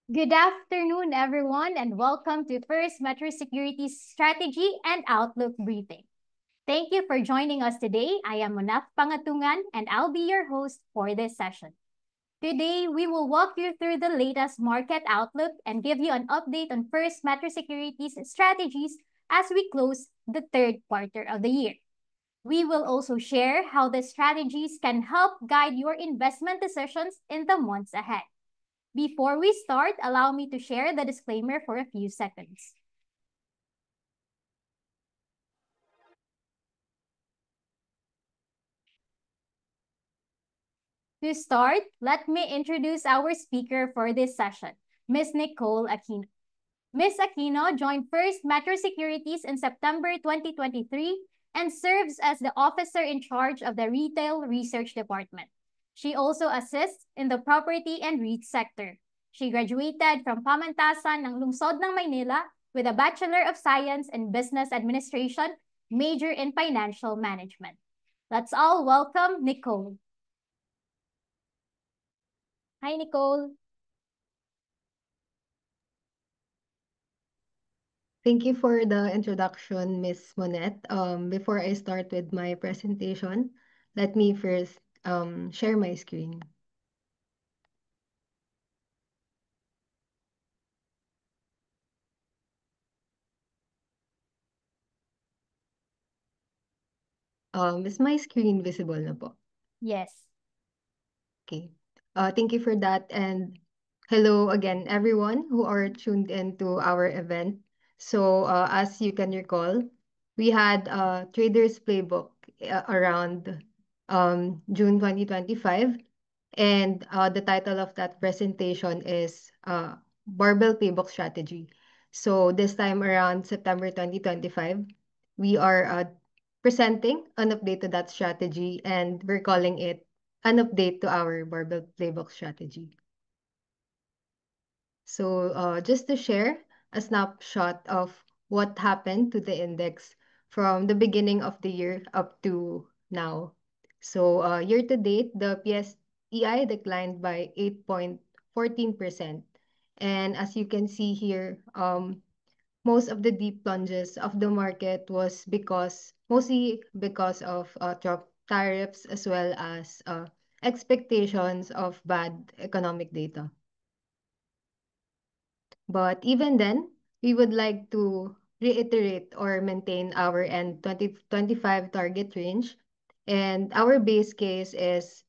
Good afternoon, everyone, and welcome to First Metro Security's Strategy and Outlook Briefing. Thank you for joining us today. I am Munaf Pangatungan, and I'll be your host for this session. Today, we will walk you through the latest market outlook and give you an update on First Metro Security's strategies as we close the third quarter of the year. We will also share how the strategies can help guide your investment decisions in the months ahead. Before we start, allow me to share the disclaimer for a few seconds. To start, let me introduce our speaker for this session, Ms. Nicole Aquino. Ms. Aquino joined First Metro Securities in September 2023 and serves as the officer in charge of the Retail Research Department. She also assists in the property and REIT sector. She graduated from Pamantasan ng Lungsod ng Maynila with a Bachelor of Science in Business Administration, major in Financial Management. Let's all welcome Nicole. Hi, Nicole. Thank you for the introduction, Miss Monette. Before I start with my presentation, let me first share my screen. Is my screen visible na po? Yes. Okay. Thank you for that. And hello again, everyone who are tuned into our event. So, as you can recall, we had a Trader's Playbook around June 2025. And the title of that presentation is Barbell Playbook Strategy. So, this time around September 2025, we are presenting an update to that strategy, and we're calling it an update to our barbell playbook strategy. So just to share a snapshot of what happened to the index from the beginning of the year up to now. So year to date, the PSEI declined by 8.14%. And as you can see here, most of the deep plunges of the market was mostly because of Trump tariffs as well as expectations of bad economic data. But even then, we would like to reiterate or maintain our end 2025 target range. And our base case is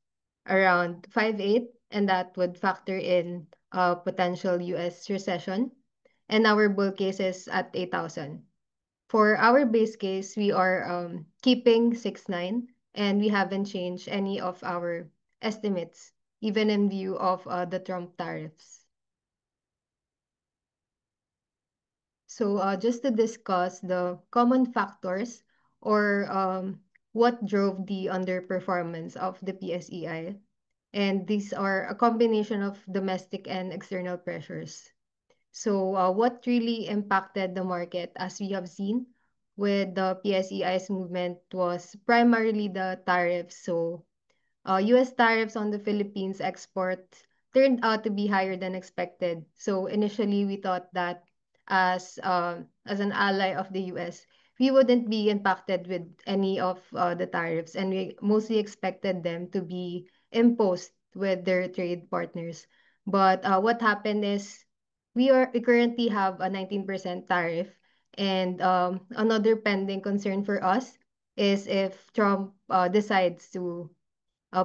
around 5.8, and that would factor in a potential US recession. And our bull case is at 8,000. For our base case, we are keeping 6.9, and we haven't changed any of our estimates, even in view of the Trump tariffs. So just to discuss the common factors or what drove the underperformance of the PSEI. And these are a combination of domestic and external pressures. So what really impacted the market, as we have seen with the PSEI's movement, was primarily the tariffs. So US tariffs on the Philippines exports turned out to be higher than expected. So initially, we thought that as an ally of the US, we wouldn't be impacted with any of the tariffs, and we mostly expected them to be imposed with their trade partners. But what happened is we currently have a 19% tariff, and another pending concern for us is if Trump decides to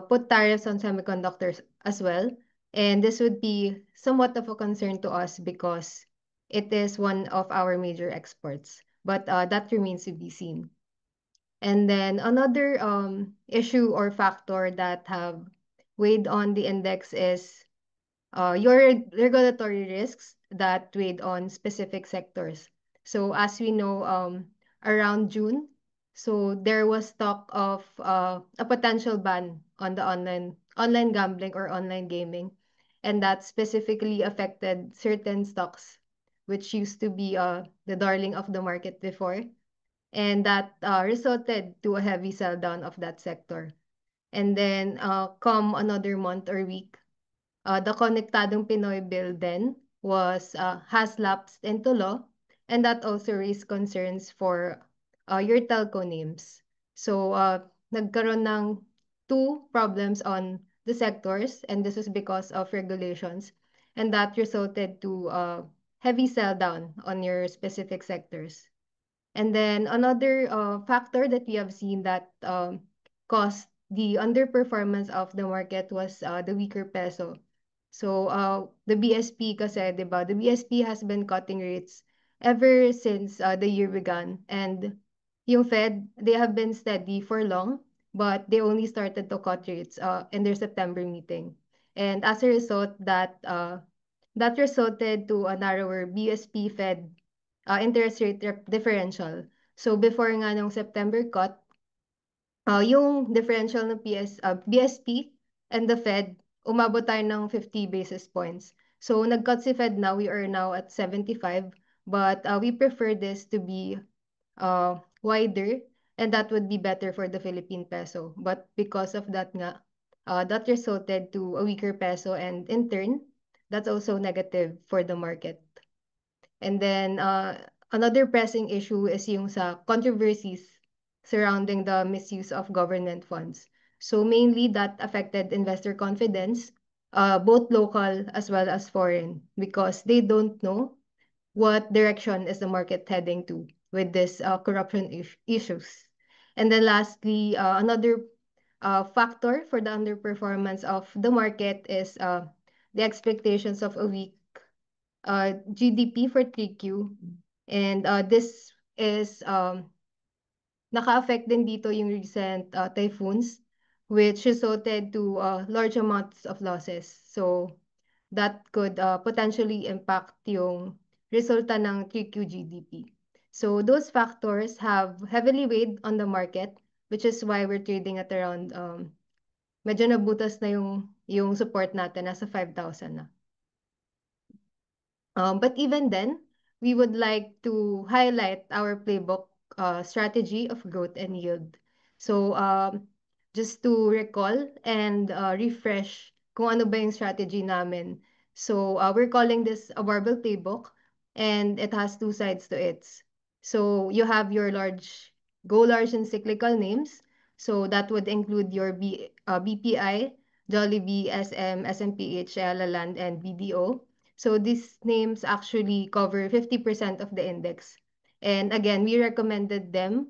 put tariffs on semiconductors as well. And this would be somewhat of a concern to us because it is one of our major exports. But that remains to be seen. And then another issue or factor that have weighed on the index is your regulatory risks that weighed on specific sectors. So as we know, around June, so there was talk of a potential ban on the online gambling or online gaming, and that specifically affected certain stocks, which used to be the darling of the market before, and that resulted to a heavy sell down of that sector. And then come another month or week, the Konektadong Pinoy bill then was has lapsed into law, and that also raised concerns for your telco names. So nagkaroon ng two problems on the sectors, and this is because of regulations, and that resulted to heavy sell down on your specific sectors. And then another factor that we have seen that caused the underperformance of the market was the weaker peso. So the BSP kasi, 'di ba? The BSP has been cutting rates ever since the year began. And yung Fed, they have been steady for long, but they only started to cut rates in their September meeting. And as a result, that resulted to a narrower BSP Fed interest rate differential. So before nga nung September cut, yung differential ng BSP and the Fed, umabot tayo ng 50 basis points. So nag-cut si Fed now, we are now at 75, but we prefer this to be wider, and that would be better for the Philippine peso. But because of that nga, that resulted to a weaker peso, and in turn, that's also negative for the market. And then another pressing issue is yung sa controversies surrounding the misuse of government funds. So mainly that affected investor confidence, both local as well as foreign, because they don't know what direction is the market heading to with this corruption issues. And then lastly, another factor for the underperformance of the market is the expectations of a weak GDP for 3Q. And this is naka-affect din dito yung recent typhoons, which resulted to large amounts of losses. So that could potentially impact yung resulta ng 3Q GDP. So those factors have heavily weighed on the market, which is why we're trading at around medyo nabutas na yung support natin, nasa 5,000 na. But even then, we would like to highlight our playbook strategy of growth and yield. So, just to recall and refresh kung ano ba yung strategy namin. So, we're calling this a barbell playbook, and it has two sides to it. So, you have your go large and cyclical names. So, that would include your BPI, Jollibee, SM, SMPH, Land, and BDO. So these names actually cover 50% of the index. And again, we recommended them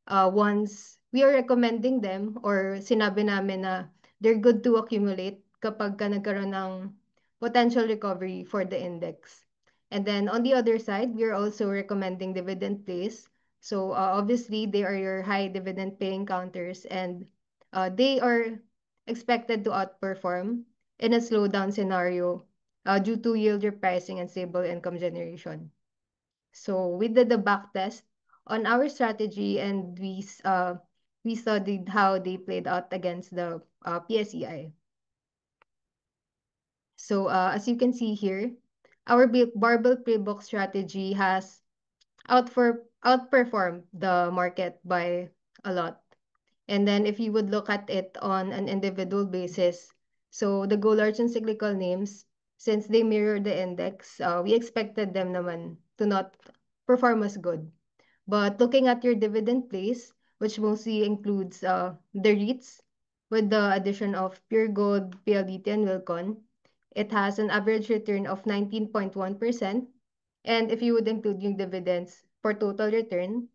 once we are recommending them, or sinabi namin na they're good to accumulate kapag ka nagkaroon ng potential recovery for the index. And then on the other side, we are also recommending dividend plays. So obviously, they are your high dividend paying counters, and they are expected to outperform in a slowdown scenario due to yield repricing and stable income generation. So we did the back test on our strategy, and we studied how they played out against the PSEI. So as you can see here, our barbell playbook strategy has outperformed the market by a lot. And then if you would look at it on an individual basis, so the go large and cyclical names, since they mirror the index, we expected them naman to not perform as good. But looking at your dividend plays, which mostly includes the REITs, with the addition of Pure Gold, PLDT, and Wilcon, it has an average return of 19.1%. And if you would include yung dividends for total return,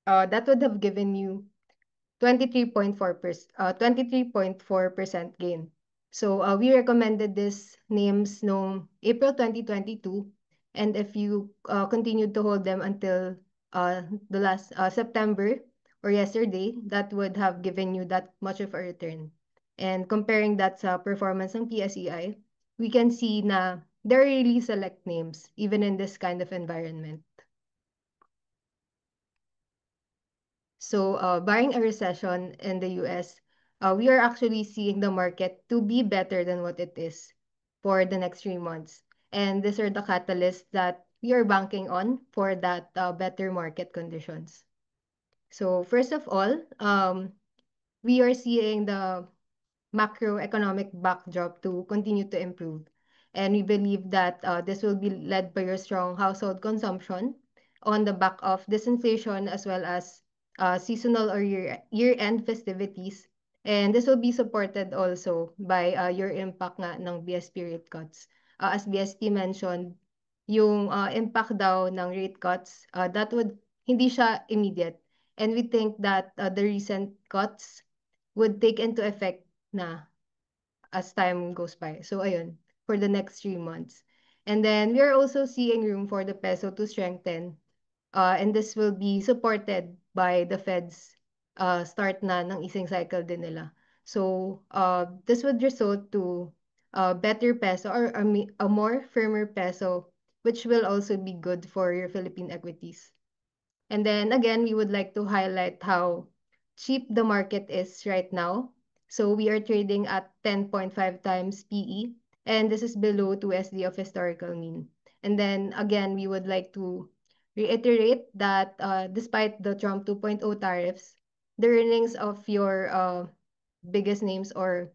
that would have given you 23.4% gain. So we recommended this names no April 2022, and if you continued to hold them until the last September or yesterday, that would have given you that much of a return. And comparing that sa performance ng PSEI, we can see na there are really select names even in this kind of environment. So, barring a recession in the US, we are actually seeing the market to be better than what it is for the next 3 months. And these are the catalysts that we are banking on for that better market conditions. So, first of all, we are seeing the macroeconomic backdrop to continue to improve. And we believe that this will be led by your strong household consumption on the back of disinflation as well as seasonal or year-end festivities. And this will be supported also by your impact nga ng BSP rate cuts. As BSP mentioned, yung impact daw ng rate cuts, that would hindi siya immediate. And we think that the recent cuts would take into effect na as time goes by. So ayun, for the next 3 months. And then we are also seeing room for the peso to strengthen. And this will be supported by the Fed's start na ng easing cycle din nila. So this would result to a better peso or a more firmer peso, which will also be good for your Philippine equities. And then again, we would like to highlight how cheap the market is right now. So we are trading at 10.5 times PE, and this is below 2 SD of historical mean. And then again, we would like to reiterate that despite the Trump 2.0 tariffs, the earnings of your biggest names or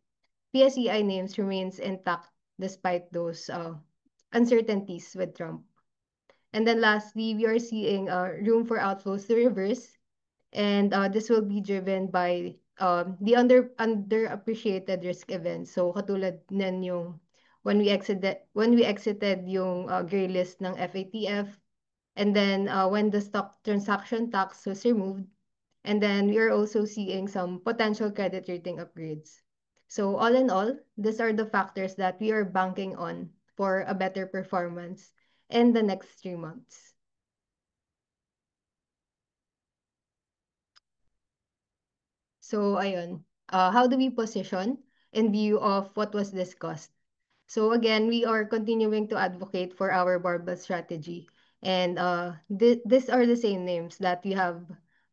PSEI names remains intact despite those uncertainties with Trump. And then lastly, we are seeing room for outflows to reverse, and this will be driven by the underappreciated risk events. So katulad nan yung when we exited yung gray list ng FATF, and then when the stock transaction tax was removed, and then we are also seeing some potential credit rating upgrades. So all in all, these are the factors that we are banking on for a better performance in the next 3 months. So ayun, how do we position in view of what was discussed? So again, we are continuing to advocate for our barbell strategy. And these are the same names that we have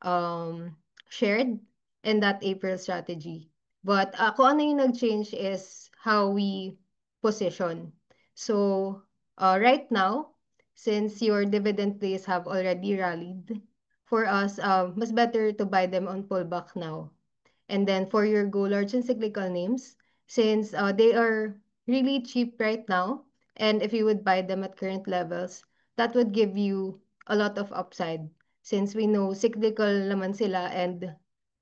um, shared in that April strategy. But kung ano yung nag-change is how we position. So right now, since your dividend plays have already rallied, for us, mas better to buy them on pullback now. And then for your go large and cyclical names, since they are really cheap right now, and if you would buy them at current levels, that would give you a lot of upside. Since we know cyclical naman sila and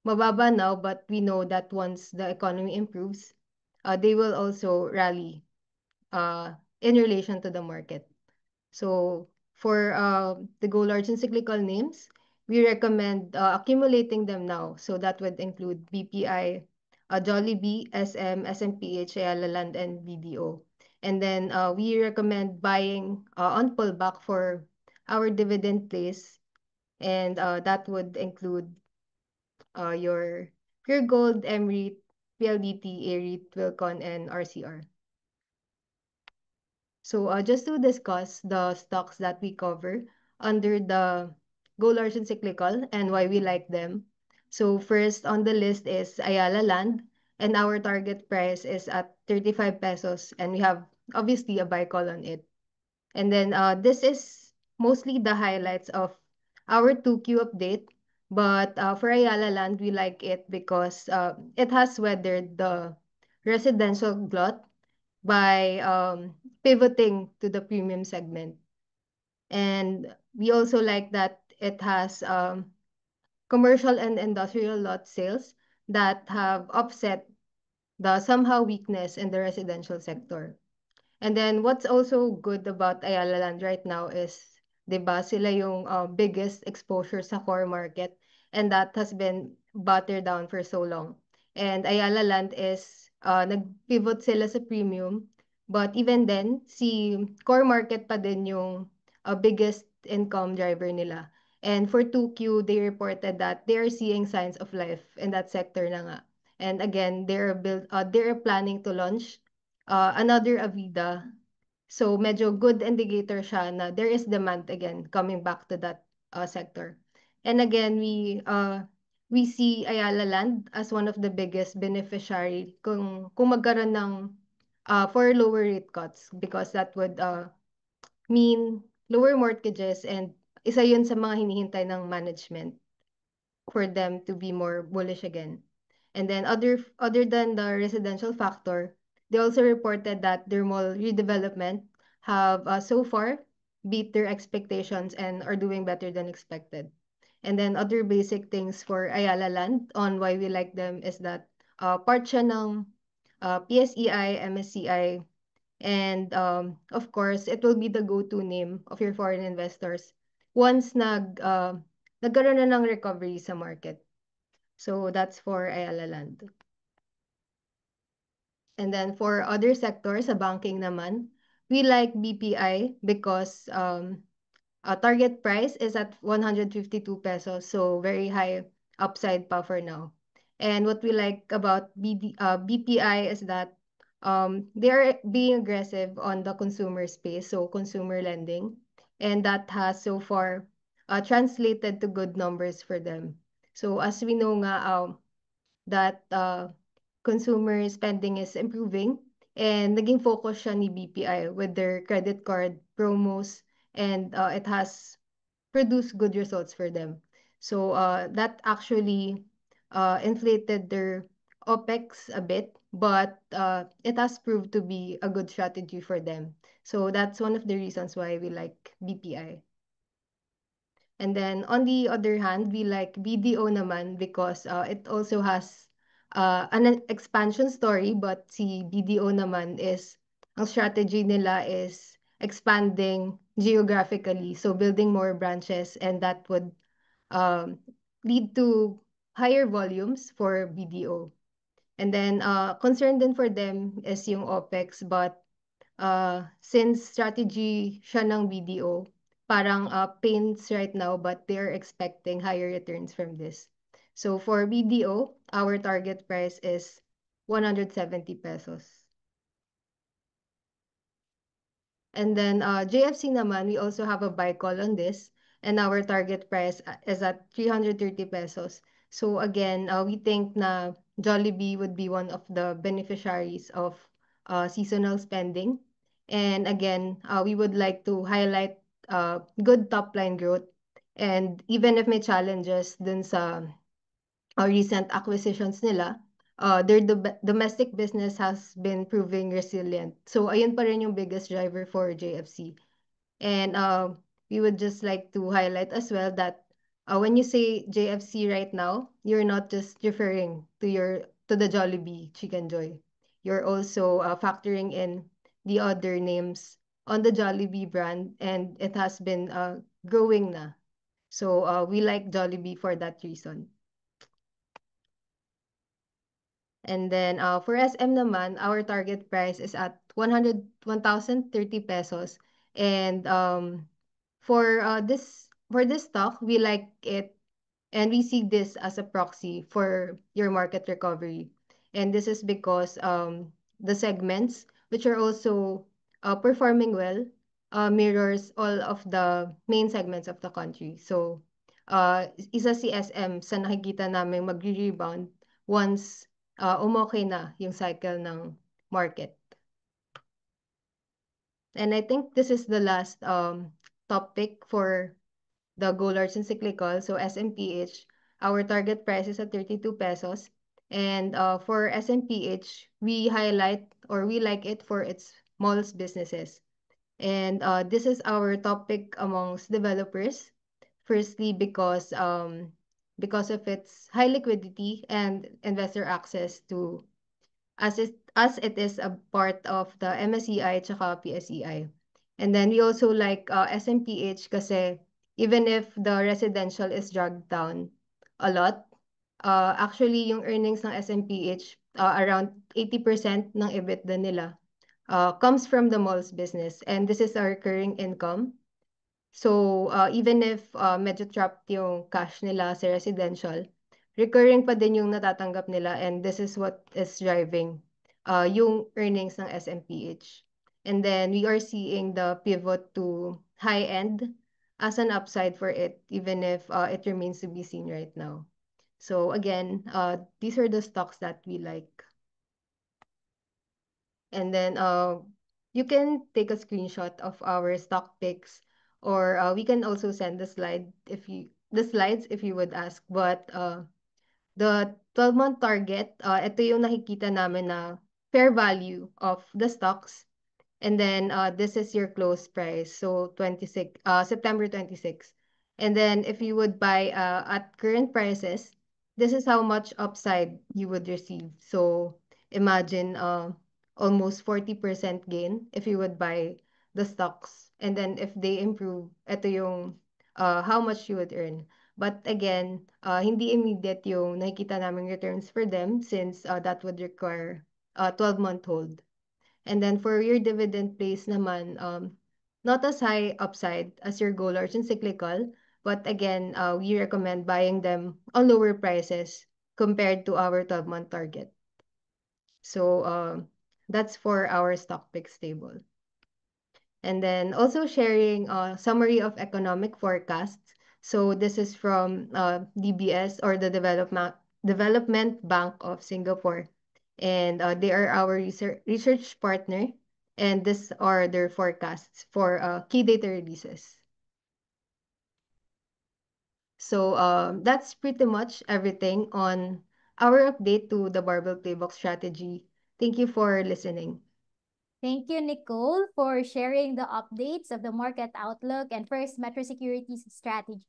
mababa now, but we know that once the economy improves, they will also rally in relation to the market. So for the go large and cyclical names, we recommend accumulating them now. So that would include BPI, Jollibee, SM, SMPH, Ayala Land, and BDO. And then we recommend buying on pullback for our dividend plays, and that would include your Pure Gold, MREIT, PLDT, AREIT, Wilcon, and RCR. So just to discuss the stocks that we cover under the Go Large and Cyclical and why we like them. So first on the list is Ayala Land, and our target price is at 35 pesos, and we have obviously a buy call on it. And then this is mostly the highlights of our 2Q update. But for Ayala Land, we like it because it has weathered the residential glut by pivoting to the premium segment. And we also like that it has commercial and industrial lot sales that have offset the somehow weakness in the residential sector. And then what's also good about Ayala Land right now is, 'di ba, sila yung biggest exposure sa core market, and that has been battered down for so long. And Ayala Land is nag-pivot sila sa premium, but even then si core market pa din yung biggest income driver nila. And for 2Q, they reported that they are seeing signs of life in that sector na nga. And again, they're planning to launch another Avida. So medyo good indicator siya na there is demand again coming back to that sector. And again, we see Ayala Land as one of the biggest beneficiary kung magkaroon ng for lower rate cuts, because that would mean lower mortgages, and isa yun sa mga hinihintay ng management for them to be more bullish again. And then other than the residential factor, They also reported that their mall redevelopment have so far beat their expectations and are doing better than expected. And then other basic things for Ayala Land on why we like them is that part siya ng PSEI, MSCI, and of course, it will be the go-to name of your foreign investors once nagkaroon na ng recovery sa market. So that's for Ayala Land. And then for other sectors, sa banking naman, we like BPI because target price is at 152 pesos, so very high upside pa for now. And what we like about BPI is that they are being aggressive on the consumer space, so consumer lending, and that has so far translated to good numbers for them. So as we know nga, that consumer spending is improving and naging focus siya ni BPI with their credit card promos, and it has produced good results for them. So that actually inflated their OPEX a bit, but it has proved to be a good strategy for them. So that's one of the reasons why we like BPI. And then on the other hand, we like BDO naman because it also has an expansion story, but si BDO naman is, ang strategy nila is expanding geographically, so building more branches, and that would um, lead to higher volumes for BDO. And then concern din for them is yung OPEX, but since strategy siya ng BDO, parang pains right now, but they're expecting higher returns from this. So for BDO, our target price is 170 pesos. And then JFC naman, we also have a buy call on this, and our target price is at 330 pesos. So again, we think na Jollibee would be one of the beneficiaries of seasonal spending. And again, we would like to highlight good top line growth. And even if may challenges dun sa recent acquisitions nila, their domestic business has been proving resilient. So ayun pa rin yung biggest driver for JFC. And we would just like to highlight as well that when you say JFC right now, you're not just referring to the Jollibee Chicken Joy. You're also factoring in the other names on the Jollibee brand, and it has been growing na. So we like Jollibee for that reason. And then for SM naman, our target price is at 1,030 pesos. And for this stock, we like it, and we see this as a proxy for your market recovery. And this is because the segments which are also performing well mirrors all of the main segments of the country. So isa si SM sa nakikita namin magre-rebound once umokay na yung cycle ng market. And I think this is the last topic for the Goldards and Cyclical. So SMPH, our target price is at 32 pesos. And for SMPH, we highlight, or we like it for its malls businesses. And this is our topic amongst developers. Firstly, because of its high liquidity and investor access to, as it is a part of the MSCI tsaka PSEI. And then we also like SMPH kasi even if the residential is dragged down a lot, actually yung earnings ng SMPH, around 80% ng EBITDA nila comes from the malls business, and this is a recurring income. So even if medyo trapped yung cash nila sa residential, recurring pa din yung natatanggap nila, and this is what is driving yung earnings ng SMPH. And then we are seeing the pivot to high-end as an upside for it, even if it remains to be seen right now. So again, these are the stocks that we like. And then you can take a screenshot of our stock picks, or we can also send the slides if you would ask. But the 12-month target, ito yung nakikita namin na fair value of the stocks. And then this is your close price. So 26 September 26. And then if you would buy at current prices, this is how much upside you would receive. So imagine almost 40% gain if you would buy the stocks. And then if they improve, ito yung how much you would earn. But again, hindi immediate yung nakikita naming returns for them since that would require a 12-month hold. And then for your dividend plays naman, not as high upside as your gold or cyclical, but again, we recommend buying them on lower prices compared to our 12-month target. So that's for our stock picks table. And then also sharing a summary of economic forecasts. So this is from DBS or the Development Bank of Singapore. And they are our research partner. And these are their forecasts for key data releases. So that's pretty much everything on our update to the Barbell Playbook strategy. Thank you for listening. Thank you, Nicole, for sharing the updates of the market outlook and First Metro Securities strategy.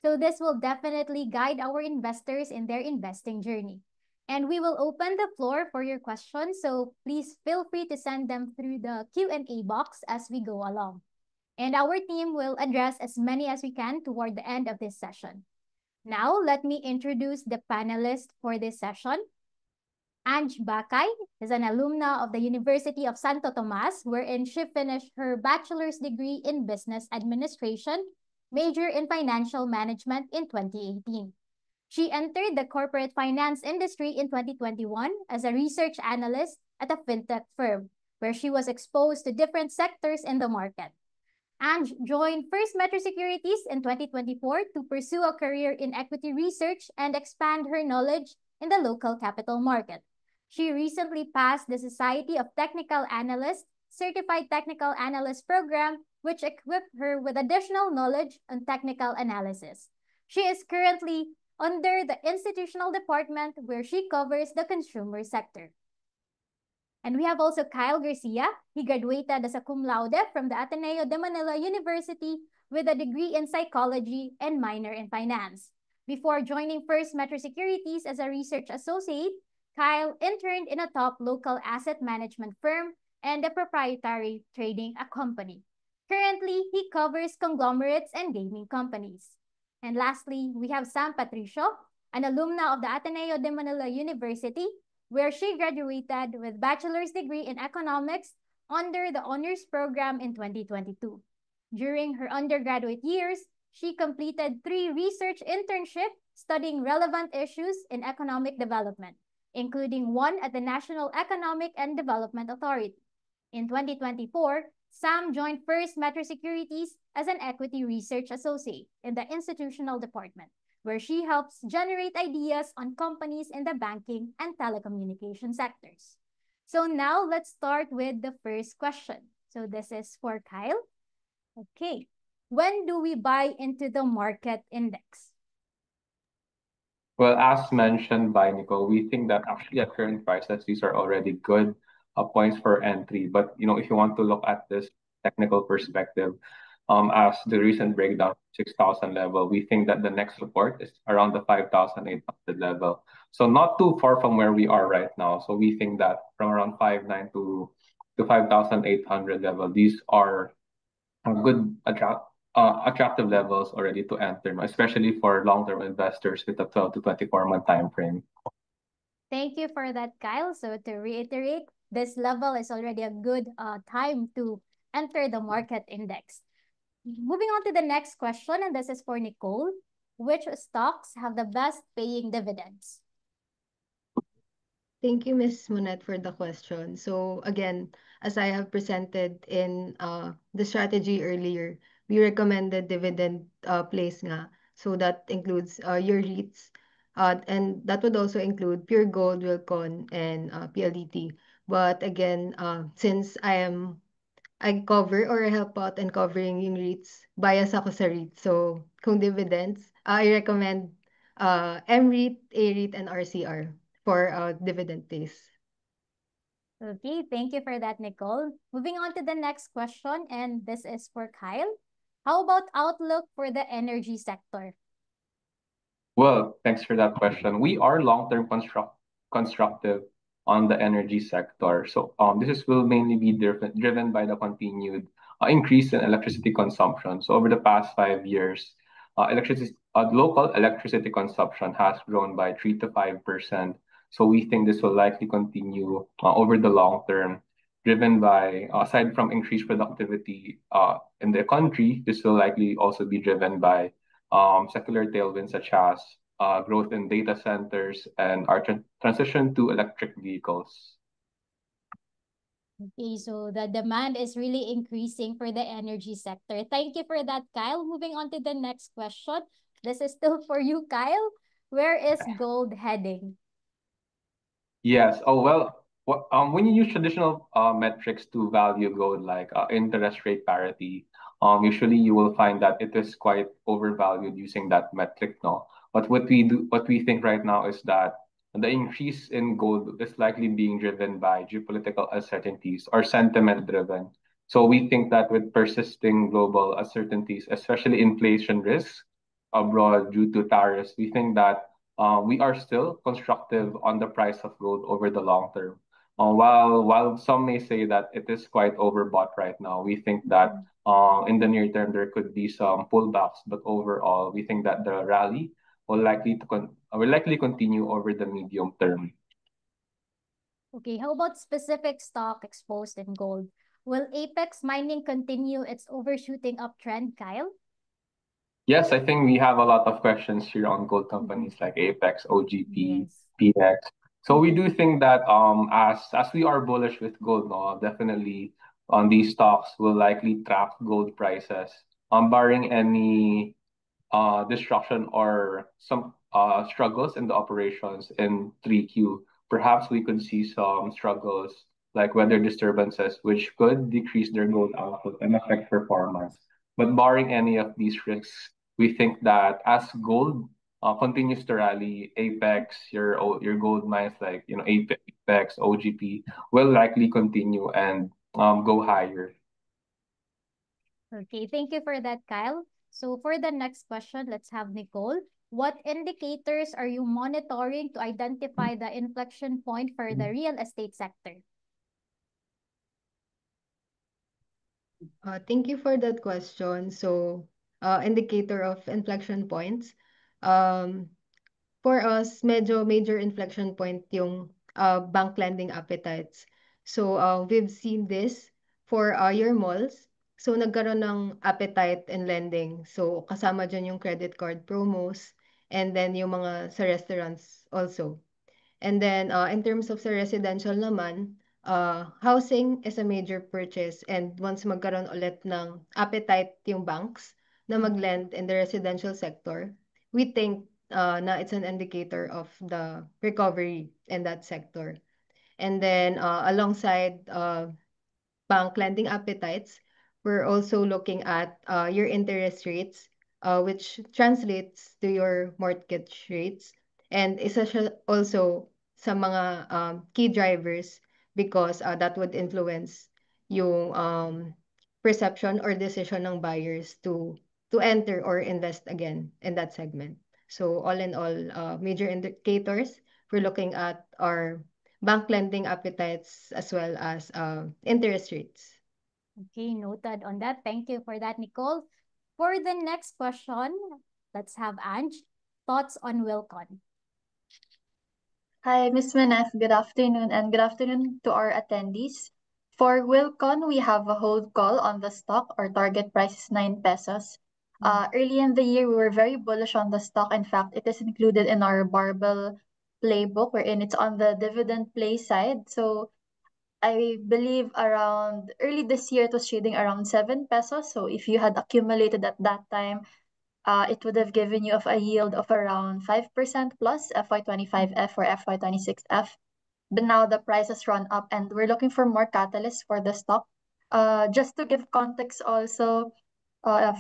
So this will definitely guide our investors in their investing journey. And we will open the floor for your questions, so please feel free to send them through the Q&A box as we go along. And our team will address as many as we can toward the end of this session. Now, let me introduce the panelists for this session. Ange Bakay is an alumna of the University of Santo Tomas, wherein she finished her bachelor's degree in business administration, major in financial management in 2018. She entered the corporate finance industry in 2021 as a research analyst at a fintech firm, where she was exposed to different sectors in the market. Ange joined First Metro Securities in 2024 to pursue a career in equity research and expand her knowledge in the local capital market. She recently passed the Society of Technical Analysts Certified Technical Analyst program, which equipped her with additional knowledge on technical analysis. She is currently under the institutional department where she covers the consumer sector. And we have also Kyle Garcia. He graduated as a cum laude from the Ateneo de Manila University with a degree in psychology and minor in finance. Before joining First Metro Securities as a research associate, Kyle interned in a top local asset management firm and a proprietary trading company. Currently, he covers conglomerates and gaming companies. And lastly, we have Sam Patricio, an alumna of the Ateneo de Manila University, where she graduated with bachelor's degree in economics under the honors program in 2022. During her undergraduate years, she completed 3 research internships studying relevant issues in economic development, including one at the National Economic and Development Authority. In 2024, Sam joined First Metro Securities as an equity research associate in the institutional department, where she helps generate ideas on companies in the banking and telecommunication sectors. So now let's start with the first question. So this is for Kyle. Okay. When do we buy into the market index? Well, as mentioned by Nicole, we think that actually at current prices, these are already good points for entry. But if you want to look at this technical perspective, as the recent breakdown 6,000 level, we think that the next support is around the 5,800 level. So not too far from where we are right now. So we think that from around 5,900 to 5,800 level, these are good attractive levels already to enter, especially for long-term investors with a 12 to 24-month time frame. Thank you for that, Kyle. So to reiterate, this level is already a good time to enter the market index. Moving on to the next question, and this is for Nicole. Which stocks have the best paying dividends? Thank you, Ms. Monet, for the question. So again, as I have presented in the strategy earlier, we recommended dividend plays nga. So that includes your REITs, and that would also include Pure Gold, Wilcon, and PLDT. But again, since I cover or I help out in covering yung REITs, bias ako sa REITs. So kung dividends, I recommend MREIT, AREIT, and RCR for dividend pays. Okay, thank you for that, Nicole. Moving on to the next question, and this is for Kyle. How about outlook for the energy sector? Well, thanks for that question. We are long-term constructive on the energy sector. So this will mainly be driven by the continued increase in electricity consumption. So over the past 5 years, local electricity consumption has grown by 3 to 5%. So we think this will likely continue over the long term, driven by aside from increased productivity in the country, this will likely also be driven by secular tailwinds such as growth in data centers and our transition to electric vehicles. Okay, so the demand is really increasing for the energy sector. Thank you for that, Kyle. Moving on to the next question. This is still for you, Kyle. Where is gold heading? Yes. Oh, well, when you use traditional metrics to value gold, like interest rate parity, usually you will find that it is quite overvalued using that metric, no? But what we think right now is that the increase in gold is likely being driven by geopolitical uncertainties or sentiment driven. So we think that with persisting global uncertainties, especially inflation risks abroad due to tariffs, we think that we are still constructive on the price of gold over the long term. While some may say that it is quite overbought right now, we think that Mhm. in the near term there could be some pullbacks, but overall we think that the rally will likely continue over the medium term. Okay, how about specific stock exposed in gold? Will Apex Mining continue its overshooting uptrend, Kyle? Yes, I think we have a lot of questions here on gold companies like Apex, OGP, Yes. PX. So we Mhm. do think that as we are bullish with gold, no, definitely on these stocks will likely track gold prices. Barring any disruption or some struggles in the operations in 3Q, perhaps we could see some struggles like weather disturbances, which could decrease their gold output and affect performance. But barring any of these risks, we think that as gold continues to rally, Apex, your gold mines like Apex, OGP will likely continue and go higher. Okay, thank you for that, Kyle. So for the next question, let's have Nicole. What indicators are you monitoring to identify the inflection point for the real estate sector? Thank you for that question. So, indicator of inflection points. Um, for us, medyo major inflection point yung bank lending appetites. So, we've seen this for your malls. So, nagkaroon ng appetite in lending. So, kasama dyan yung credit card promos and then yung mga sa restaurants also. And then, in terms of sa residential naman, housing is a major purchase and once magkaroon ulit ng appetite yung banks na mag-lend in the residential sector, we think na it's an indicator of the recovery in that sector. And then, alongside bank lending appetites, we're also looking at your interest rates, which translates to your mortgage rates. And isa siya also sa mga key drivers because that would influence yung perception or decision ng buyers to enter or invest again in that segment. So all in all, major indicators, we're looking at our bank lending appetites as well as interest rates. Okay, noted on that. Thank you for that, Nicole. For the next question, let's have Ange. Thoughts on Wilcon? Hi, Ms. Manef. Good afternoon, and good afternoon to our attendees. For Wilcon, we have a hold call on the stock. Our target price is 9 pesos. Early in the year, we were very bullish on the stock. In fact, it is included in our barbell playbook, wherein it's on the dividend play side. So I believe around early this year, it was trading around 7 pesos. So if you had accumulated at that time, it would have given you of a yield of around 5% plus FY25F or FY26F. But now the price has run up and we're looking for more catalysts for the stock. Just to give context also,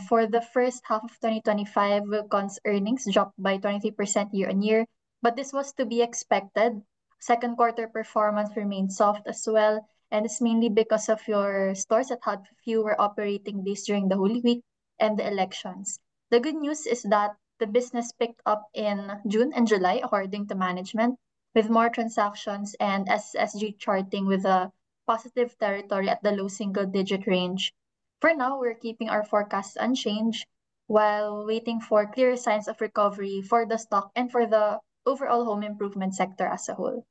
for the first half of 2025, Wilcon's earnings dropped by 23% year on year, but this was to be expected. second quarter performance remained soft as well, and it's mainly because of your stores that had fewer operating days during the Holy Week and the elections. The good news is that the business picked up in June and July, according to management, with more transactions and SSG charting with a positive territory at the low single-digit range. For now, we're keeping our forecasts unchanged while waiting for clear signs of recovery for the stock and for the overall home improvement sector as a whole.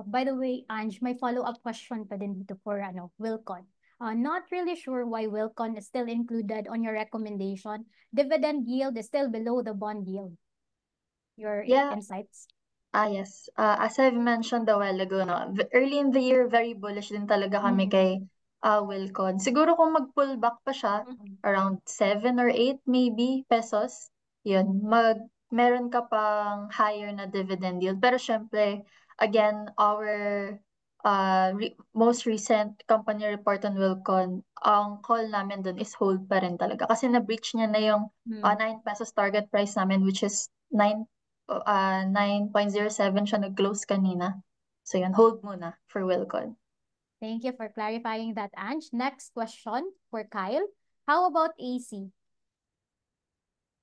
By the way, Ange, may follow-up question pa din dito for Wilcon. Not really sure why Wilcon is still included on your recommendation. Dividend yield is still below the bond yield. Your insights? Yes. As I've mentioned a while ago, no, early in the year, very bullish din talaga kami kay Wilcon. Siguro kung mag-pull back pa siya, around 7 or 8 maybe pesos, yun, meron ka pang higher na dividend yield. Pero syempre, again, our most recent company report on Wilcon, ang call namin dun is hold pa rin talaga. Kasi na-breach niya na yung 9 pesos target price namin, which is 9.07 siya nag-close kanina. So yun, hold muna for Wilcon. Thank you for clarifying that, Ange. Next question for Kyle. How about AC?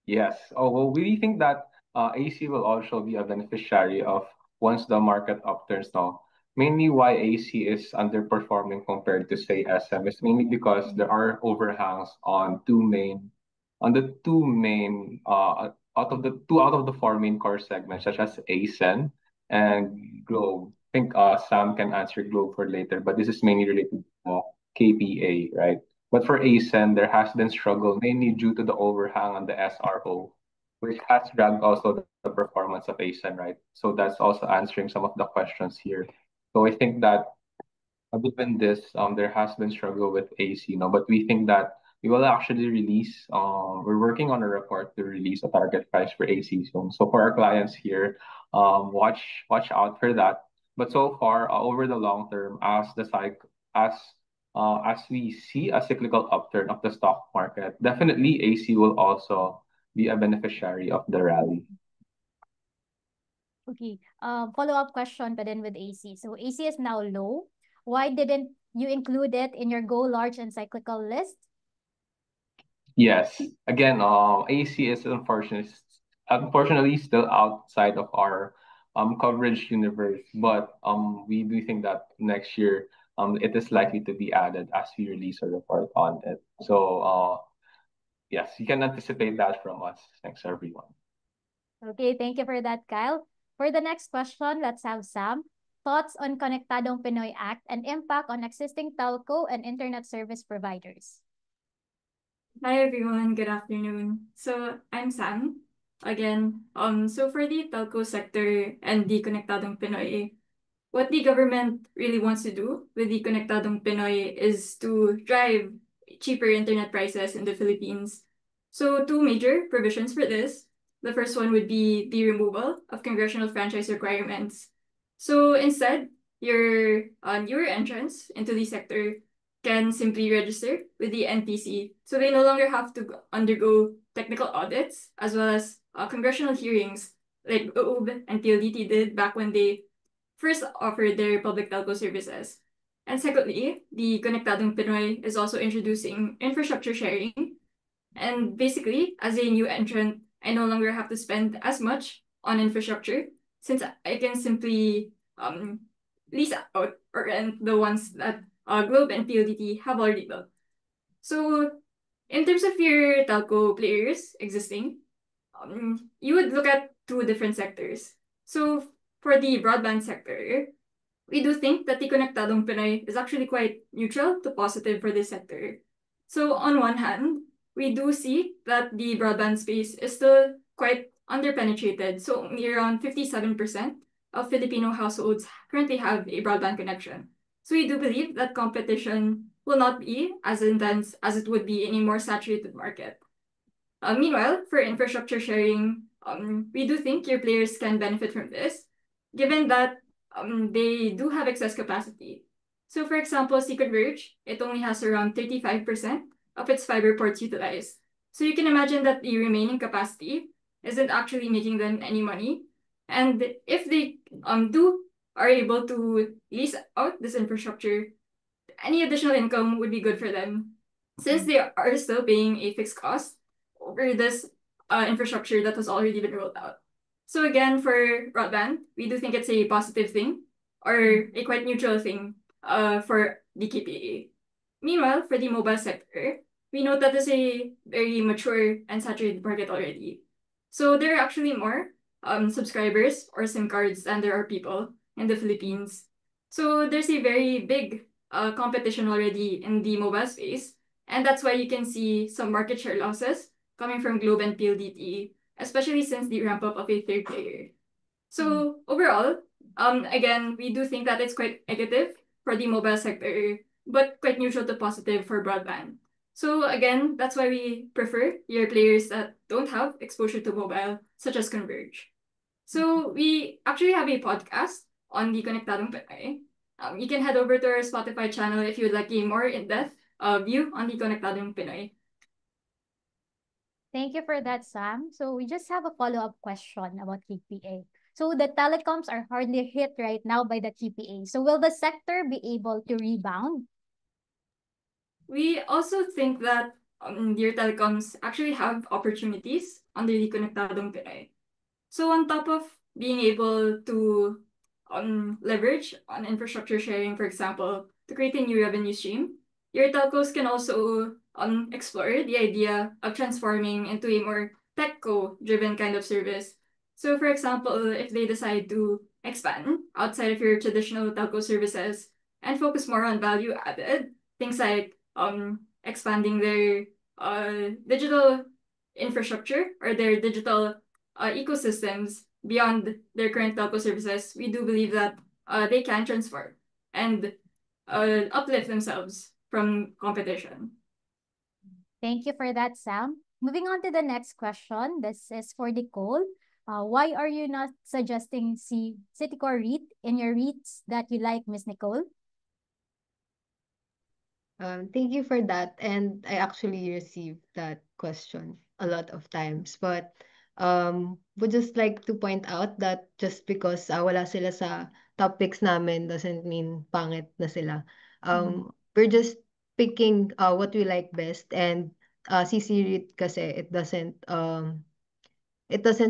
Yes. Oh, well, we think that AC will also be a beneficiary of once the market upturns now. Mainly why AC is underperforming compared to, say, SM is mainly because there are overhangs on the two main out of the four main core segments, such as ASEN and Globe. I think Sam can answer Globe for later, but this is mainly related to KPA, right? But for ASEN, there has been struggle mainly due to the overhang on the SRO, which has dragged also the performance of ASEN, right? So that's also answering some of the questions here. So I think that given this, there has been struggle with AC, but we think that we will actually release. We're working on a report to release a target price for AC soon. So for our clients here, watch out for that. But so far, over the long term, as we see a cyclical upturn of the stock market, definitely AC will also be a beneficiary of the rally. Okay. Follow-up question pa din with AC. So AC is now low. Why didn't you include it in your go large and cyclical list? Yes. Again, AC is unfortunately still outside of our coverage universe, but we do think that next year it is likely to be added as we release a report on it. So yes, you can anticipate that from us. Thanks everyone. Okay, thank you for that, Kyle. For the next question, let's have Sam. Thoughts on Konektadong Pinoy Act and impact on existing telco and internet service providers? Hi everyone, good afternoon. So I'm Sam again. So for the telco sector and the Konektadong Pinoy, what the government really wants to do with the Konektadong Pinoy is to drive cheaper internet prices in the Philippines. So two major provisions for this. The first one would be the removal of congressional franchise requirements. So instead, your newer entrants into the sector can simply register with the NTC. So they no longer have to undergo technical audits as well as congressional hearings like UUB and PLDT did back when they first offered their public telco services. And secondly, the Konektadong Pinoy is also introducing infrastructure sharing. And basically, as a new entrant, I no longer have to spend as much on infrastructure since I can simply lease out or rent the ones that Globe and PLDT have already built. So in terms of your telco players existing, you would look at two different sectors. So for the broadband sector, we do think that the Konektadong Pinoy is actually quite neutral to positive for this sector. So on one hand, we do see that the broadband space is still quite underpenetrated. So only around 57% of Filipino households currently have a broadband connection. So we do believe that competition will not be as intense as it would be in a more saturated market. Meanwhile, for infrastructure sharing, we do think your players can benefit from this, given that they do have excess capacity. So for example, Secret Verge, it only has around 35% of its fiber ports utilized. So you can imagine that the remaining capacity isn't actually making them any money. And if they are able to lease out this infrastructure, any additional income would be good for them, since they are still paying a fixed cost over this infrastructure that has already been rolled out. So again, for broadband, we do think it's a positive thing or a quite neutral thing for the KPA. Meanwhile, for the mobile sector, we note that it's a very mature and saturated market already. So there are actually more subscribers or SIM cards than there are people in the Philippines. So there's a very big competition already in the mobile space, and that's why you can see some market share losses coming from Globe and PLDT, especially since the ramp up of a third player. So overall, again, we do think that it's quite negative for the mobile sector, but quite neutral to positive for broadband. So again, that's why we prefer your players that don't have exposure to mobile, such as Converge. So we actually have a podcast on the Konektadong Pinoy. You can head over to our Spotify channel if you would like a more in-depth view on the Konektadong Pinoy. Thank you for that, Sam. So we just have a follow-up question about KPA. So the telecoms are hardly hit right now by the KPA. So will the sector be able to rebound? We also think that your telecoms actually have opportunities under the Konektadong Pinoy. So on top of being able to leverage on infrastructure sharing, for example, to create a new revenue stream, your telcos can also explore the idea of transforming into a more tech-co-driven kind of service. So for example, if they decide to expand outside of your traditional telco services and focus more on value added, things like expanding their digital infrastructure or their digital ecosystems beyond their current telco services, we do believe that they can transform and uplift themselves from competition. Thank you for that, Sam. Moving on to the next question. This is for Nicole. Why are you not suggesting Citicorp REIT in your REITs that you like, Miss Nicole? Thank you for that. And I actually received that question a lot of times. But would just like to point out that just because wala sila sa topics namin doesn't mean pangit na sila. We're just picking what we like best. And CC REIT kasi it doesn't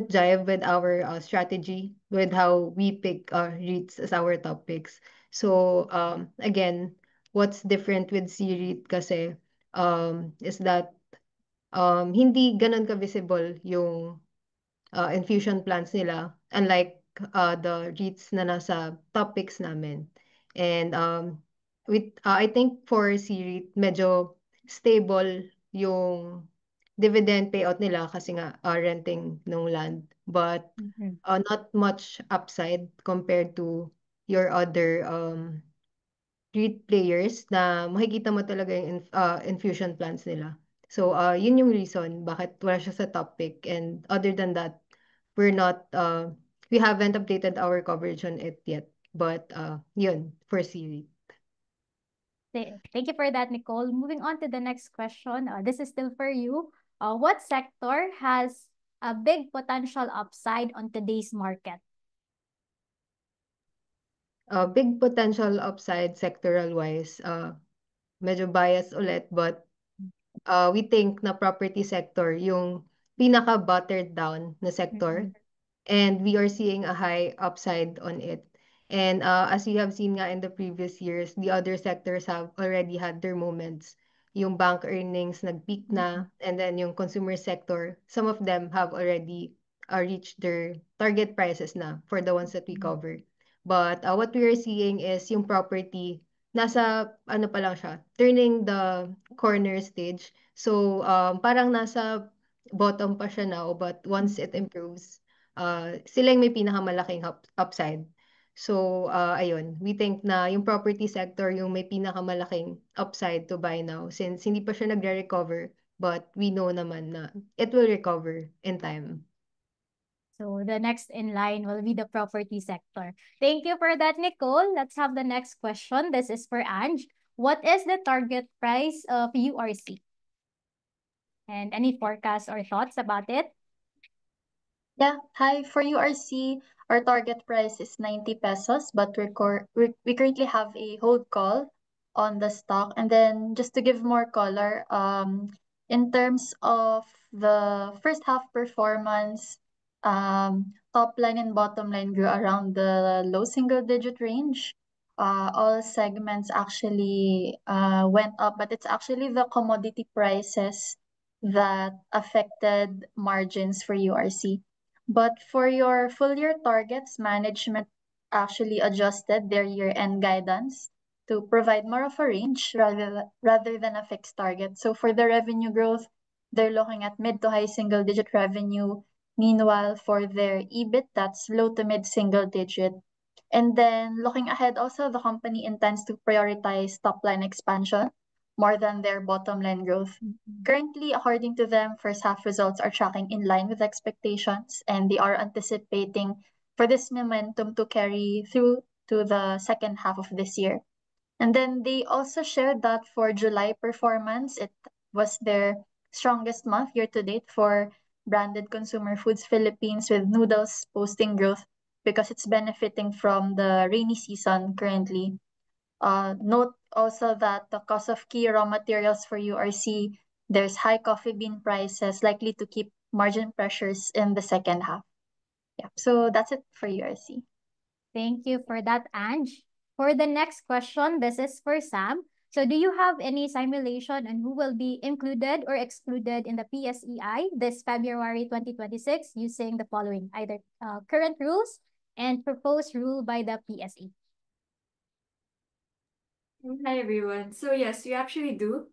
jive with our strategy, with how we pick REITs as our topics. So, again, what's different with C-REIT kasi is that hindi ganun ka-visible yung infusion plans nila, unlike the REITs na nasa topics namin. And I think for C-REIT, medyo stable yung dividend payout nila kasi nga renting ng land, but not much upside compared to your other REIT players na makikita mo talaga yung infusion plans nila. So yun yung reason bakit wala siya sa top pick, and other than that, we haven't updated our coverage on it yet, but yun for C-REIT. Thank you for that, Nicole. Moving on to the next question. This is still for you. What sector has a big potential upside on today's market? Big potential upside sectoral-wise, medyo biased ulit, but we think na property sector yung pinaka-buttered down na sector. And we are seeing a high upside on it. And as we have seen nga in the previous years, the other sectors have already had their moments. Yung bank earnings nag-peak na, and then yung consumer sector, some of them have already reached their target prices na for the ones that we covered. But what we are seeing is yung property, nasa ano pa lang siya, turning the corner stage. So parang nasa bottom pa siya now, but once it improves, sila yung may pinakamalaking upside. So, ayun, we think na yung property sector yung may pinakamalaking upside to buy now, since hindi pa siya nagre-recover, but we know naman na it will recover in time. So the next in line will be the property sector. Thank you for that, Nicole. Let's have the next question. This is for Ange. What is the target price of URC? And any forecasts or thoughts about it? Yeah, hi. For URC, Our target price is 90 pesos, but we currently have a hold call on the stock. And then just to give more color, in terms of the first half performance, top line and bottom line grew around the low single digit range. All segments actually went up, but it's actually the commodity prices that affected margins for URC. But for your full year targets, management actually adjusted their year-end guidance to provide more of a range rather than a fixed target. So for the revenue growth, they're looking at mid to high single digit revenue. Meanwhile, for their EBIT, that's low to mid single digit. And then looking ahead also, the company intends to prioritize top line expansion more than their bottom line growth. Currently, according to them, first half results are tracking in line with expectations, and they are anticipating for this momentum to carry through to the second half of this year. And then they also shared that for July performance, it was their strongest month year to date for branded consumer foods Philippines, with noodles posting growth because it's benefiting from the rainy season currently. Note also that the cost of key raw materials for URC, there's high coffee bean prices likely to keep margin pressures in the second half. Yeah, so that's it for URC. Thank you for that, Ange. For the next question, this is for Sam. So do you have any simulation on who will be included or excluded in the PSEI this February 2026 using the following, either current rules and proposed rule by the PSE? Hi everyone. So yes, we actually do.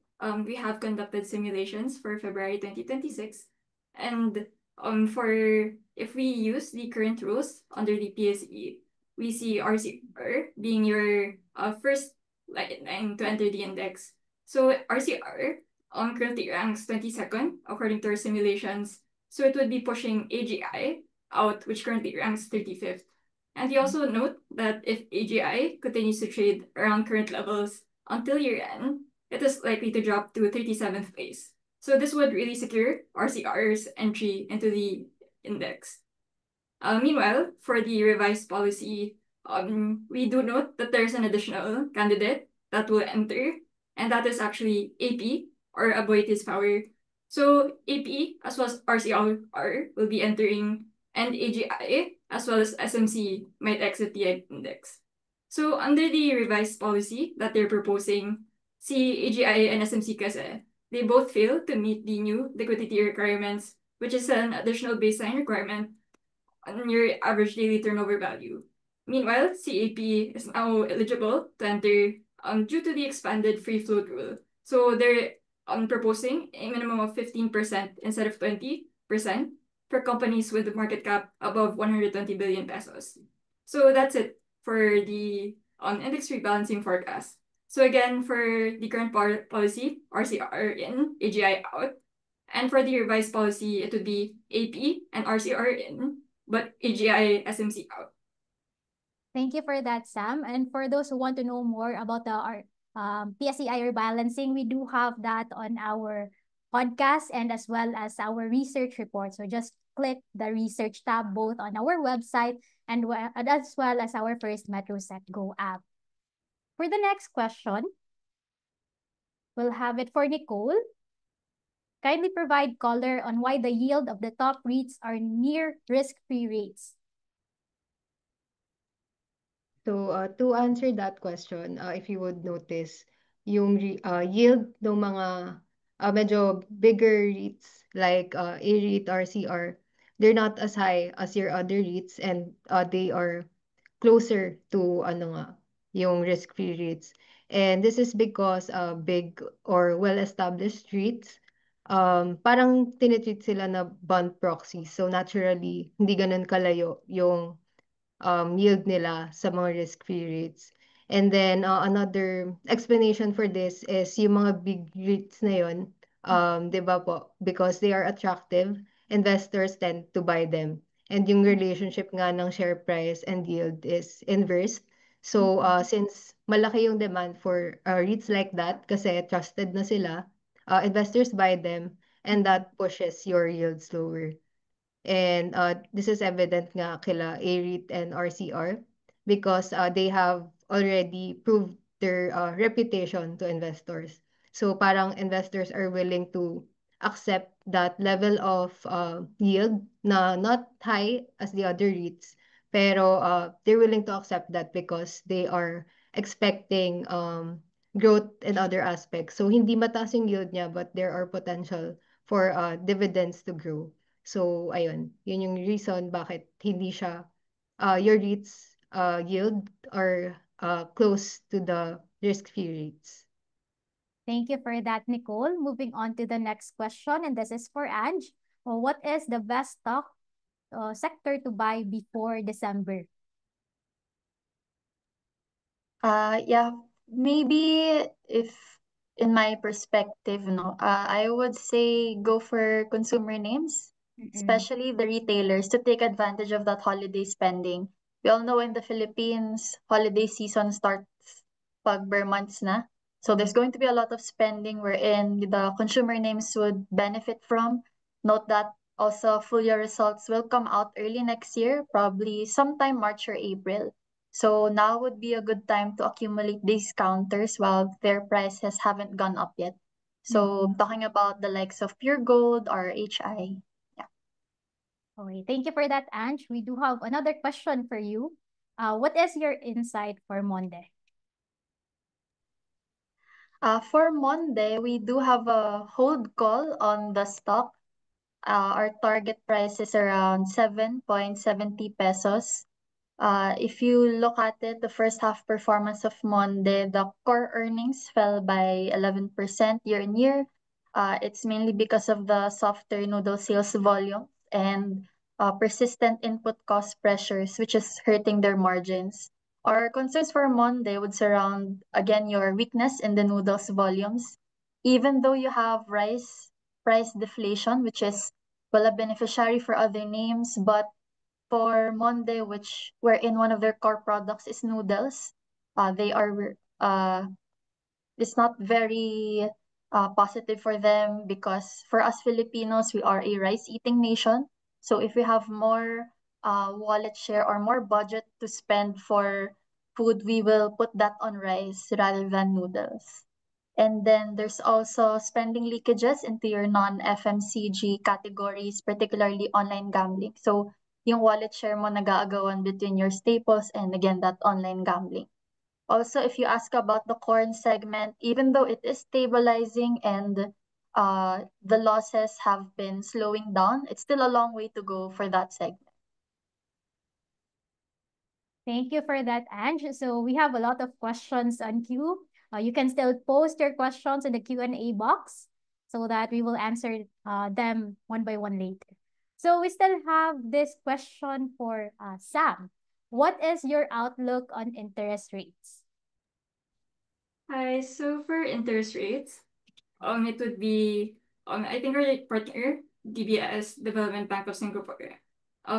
We have conducted simulations for February 2026. And for if we use the current rules under the PSE, we see RCR being your first line to enter the index. So RCR currently ranks 22nd according to our simulations. So it would be pushing AGI out, which currently ranks 35th. And we also note that if AGI continues to trade around current levels until year-end, it is likely to drop to 37th place. So this would really secure RCR's entry into the index. Meanwhile, for the revised policy, we do note that there's an additional candidate that will enter, and that is actually AP, or Aboitiz Power. So AP, as well as RCR, will be entering, and AGI, as well as SMC, might exit the index. So under the revised policy that they're proposing, see AGI and SMC kasi, they both fail to meet the new liquidity requirements, which is an additional baseline requirement on your average daily turnover value. Meanwhile, CAP is now eligible to enter due to the expanded free float rule. So they're proposing a minimum of 15% instead of 20% for companies with a market cap above 120 billion pesos. So that's it for the index rebalancing forecast. So again, for the current policy, RCR in, AGI out. And for the revised policy, it would be AP and RCR in, but AGI SMC out. Thank you for that, Sam. And for those who want to know more about the PSEI rebalancing, we do have that on our podcast and as well as our research report. So just click the research tab both on our website and as well as our First Metro Set Go app. For the next question, we'll have it for Nicole. Kindly provide color on why the yield of the top REITs are near risk-free rates. So, to answer that question, if you would notice, yung yield ng mga medyo bigger REITs like A-REIT, RCR, they're not as high as your other REITs, and they are closer to ano nga, yung risk-free REITs. And this is because big or well-established REITs, parang tinitreat sila na bond proxy. So naturally, hindi ganun kalayo yung yield nila sa mga risk-free rates. And then, another explanation for this is yung mga big REITs na yun, di ba po, because they are attractive, investors tend to buy them. And yung relationship nga ng share price and yield is inverse. So, since malaki yung demand for REITs like that, kasi trusted na sila, investors buy them, and that pushes your yields lower. And this is evident nga kila AREIT and RCR because they have already proved their reputation to investors. So parang investors are willing to accept that level of yield na not high as the other REITs, pero they're willing to accept that because they are expecting growth in other aspects. So hindi mataas yung yield niya, but there are potential for dividends to grow. So, ayun. Yun yung reason bakit hindi siya your REITs yield or close to the risk-free rates. Thank you for that, Nicole. Moving on to the next question, and this is for Ange. What is the best stock sector to buy before December? Yeah, maybe if in my perspective, no, I would say go for consumer names, especially the retailers, to take advantage of that holiday spending. We all know in the Philippines, holiday season starts pag bare months na. So there's going to be a lot of spending wherein the consumer names would benefit from. Note that also full year results will come out early next year, probably sometime March or April. So now would be a good time to accumulate these counters while their prices haven't gone up yet. So talking about the likes of Pure Gold or HI. Yeah. Okay, thank you for that, Ange. We do have another question for you. What is your insight for Monde? For Monday, we do have a hold call on the stock. Our target price is around 7.70 pesos. If you look at it, the first half performance of Monde, the core earnings fell by 11% year on year. It's mainly because of the softer noodle sales volume and persistent input cost pressures, which is hurting their margins. Our concerns for Monde would surround, again, your weakness in the noodles volumes. Even though you have rice price deflation, which is, well, a beneficiary for other names, but for Monde, which wherein one of their core products is noodles, they are it's not very positive for them because for us Filipinos, we are a rice-eating nation. So if we have more wallet share or more budget to spend for food, we will put that on rice rather than noodles. And then there's also spending leakages into your non-FMCG categories, particularly online gambling. So yung wallet share mo nag-aagawan between your staples and again, that online gambling. Also, if you ask about the corn segment, even though it is stabilizing and the losses have been slowing down, it's still a long way to go for that segment. Thank you for that, Ange. So we have a lot of questions on queue. You can still post your questions in the Q&A box so that we will answer them one by one later. So we still have this question for Sam. What is your outlook on interest rates? Hi, so for interest rates, it would be, I think our partner, DBS, Development Bank of Singapore,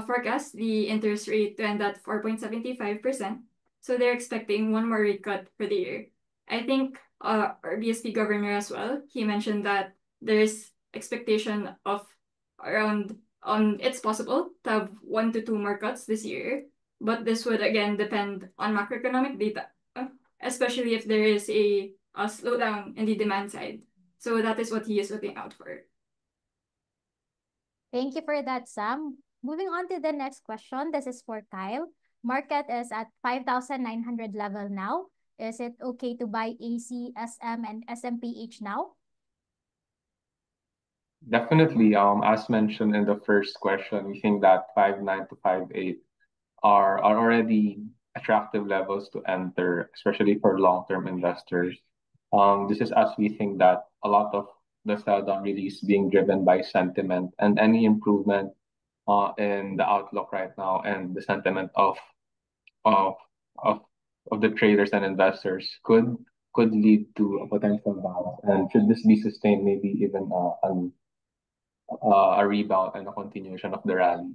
forecast the interest rate to end at 4.75%. So they're expecting one more rate cut for the year. I think our BSP governor as well, he mentioned that there's expectation of around, it's possible to have 1 to 2 more cuts this year, but this would again depend on macroeconomic data, especially if there is a slowdown in the demand side. So that is what he is looking out for. Thank you for that, Sam. Moving on to the next question. This is for Kyle. Market is at 5,900 level now. Is it okay to buy AC, SM, and SMPH now? Definitely. As mentioned in the first question, we think that 5.9 to 5.8 are already attractive levels to enter, especially for long-term investors. This is as we think that a lot of the sell down really is being driven by sentiment, and any improvement in the outlook right now and the sentiment of of of the traders and investors could lead to a potential bounce. And should this be sustained, maybe even a rebound and a continuation of the rally.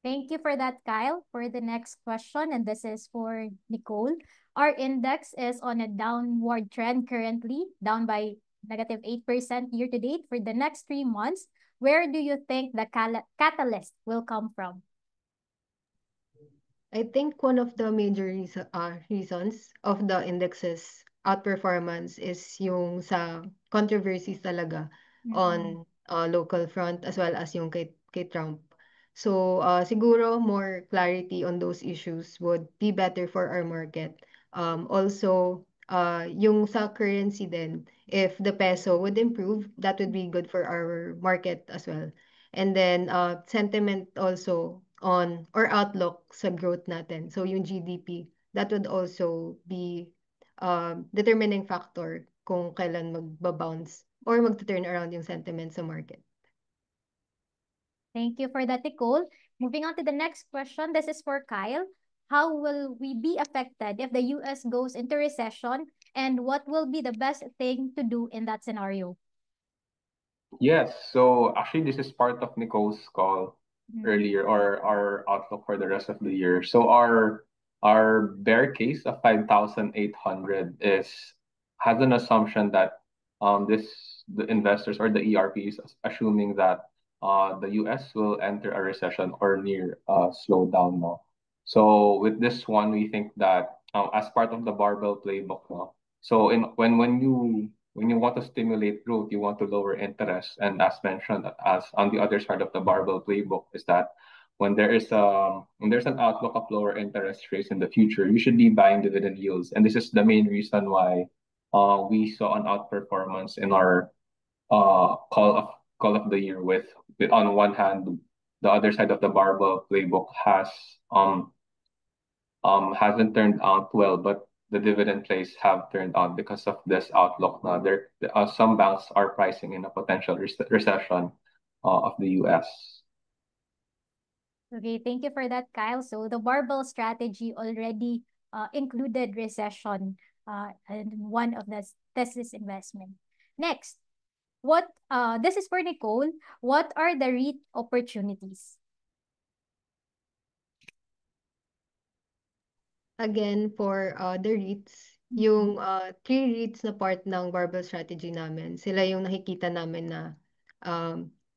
Thank you for that, Kyle. For the next question, and this is for Nicole. Our index is on a downward trend currently, down by negative 8% year to date for the next 3 months. Where do you think the catalyst will come from? I think one of the major reasons of the index's outperformance is yung sa controversies talaga on local front as well as yung kay Trump. So, siguro more clarity on those issues would be better for our market. Also, yung sa currency din, if the peso would improve, that would be good for our market as well. And then, sentiment also on or outlook sa growth natin. So, yung GDP, that would also be determining factor kung kailan magbabounce or magta-turn around yung sentiment sa market. Thank you for that, Nicole. Moving on to the next question. This is for Kyle. How will we be affected if the US goes into recession? And what will be the best thing to do in that scenario? Yes, so actually this is part of Nicole's call earlier, or our outlook for the rest of the year. So our bear case of 5,800 has an assumption that the investors or the ERP is assuming that the US will enter a recession or near slowdown now. So with this one, we think that as part of the barbell playbook now, so when you want to stimulate growth, you want to lower interest. And as mentioned, as on the other side of the barbell playbook is that when there's an outlook of lower interest rates in the future, you should be buying dividend yields. And this is the main reason why we saw an outperformance in our call of the year with on one hand the other side of the barbell playbook hasn't turned out well, but the dividend plays have turned out because of this outlook. Now, some banks are pricing in a potential recession of the U.S. Okay, thank you for that, Kyle. So the barbell strategy already included recession and one of the thesis investment. Next, this is for Nicole. What are the REIT opportunities? Again, for the REITs, yung 3 REITs na part ng barbell strategy namin, sila yung nakikita namin na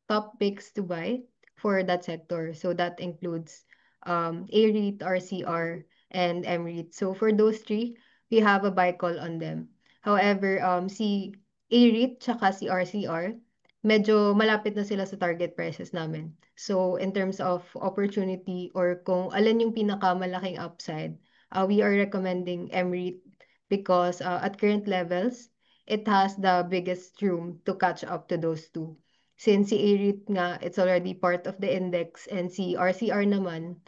top picks to buy for that sector. So that includes A-REIT, RCR, and M-REIT. So for those 3, we have a buy call on them. However, si A-REIT tsaka si RCR, medyo malapit na sila sa target prices namin. So in terms of opportunity or kung alin yung pinakamalaking upside, we are recommending M-REIT because at current levels, it has the biggest room to catch up to those 2. Since si A-REIT nga, it's already part of the index, and si RCR naman,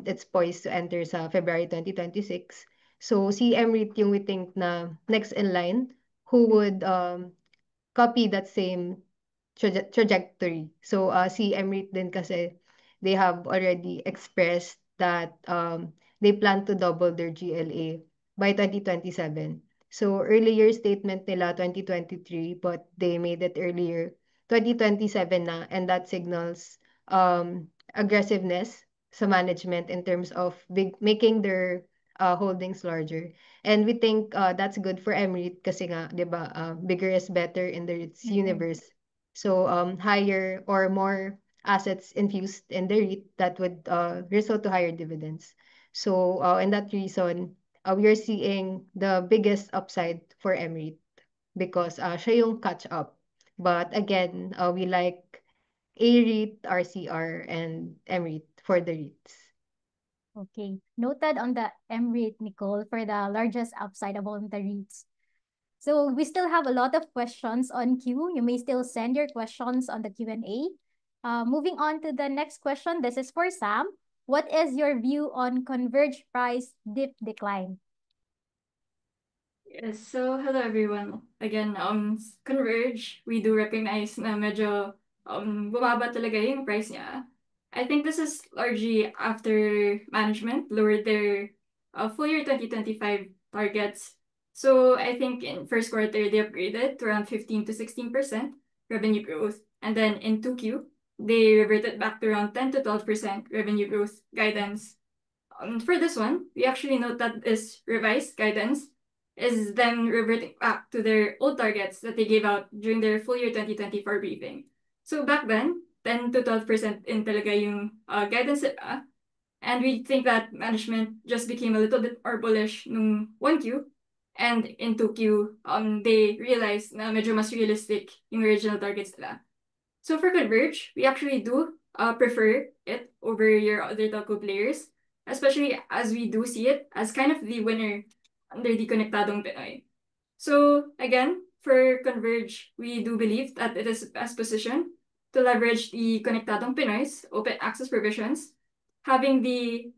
it's poised to enter sa February 2026. So si M-REIT yung we think na next in line who would copy that same trajectory. So si M-REIT din kasi they have already expressed that they plan to double their GLA by 2027. So earlier statement nila 2023, but they made it earlier 2027 na, and that signals aggressiveness sa management in terms of making their holdings larger. And we think that's good for M-REIT kasi nga, 'di ba, bigger is better in the REITs universe. So higher or more assets infused in the REIT that would result to higher dividends. So in that reason, we are seeing the biggest upside for M-REIT because siya yung catch up. But again, we like A-REIT, RCR, and M-REIT for the REITs. Okay, noted on the M-REIT, Nicole, for the largest upside among the REITs. So we still have a lot of questions on queue. You may still send your questions on the Q&A. Moving on to the next question. This is for Sam. What is your view on Converge price dip decline? Yes, so hello everyone. Again, Converge, we do recognize na medyo bumaba talaga yung price niya. I think this is largely after management lowered their full year 2025 targets. So I think in first quarter they upgraded to around 15 to 16% revenue growth. And then in 2Q, they reverted back to around 10 to 12% revenue growth guidance. For this one, we actually note that this revised guidance is then reverting back to their old targets that they gave out during their full year 2024 briefing. So back then, 10 to 12% in talaga yung guidance nila. And we think that management just became a little bit more bullish nung 1Q. And in 2Q, they realized na medyo mas realistic yung original targets nila. So for Converge, we actually do prefer it over your other telco players, especially as we do see it as kind of the winner under the Konektadong Pinoy. So again, for Converge, we do believe that it is best positioned to leverage the Konektadong Pinoy's open access provisions, having the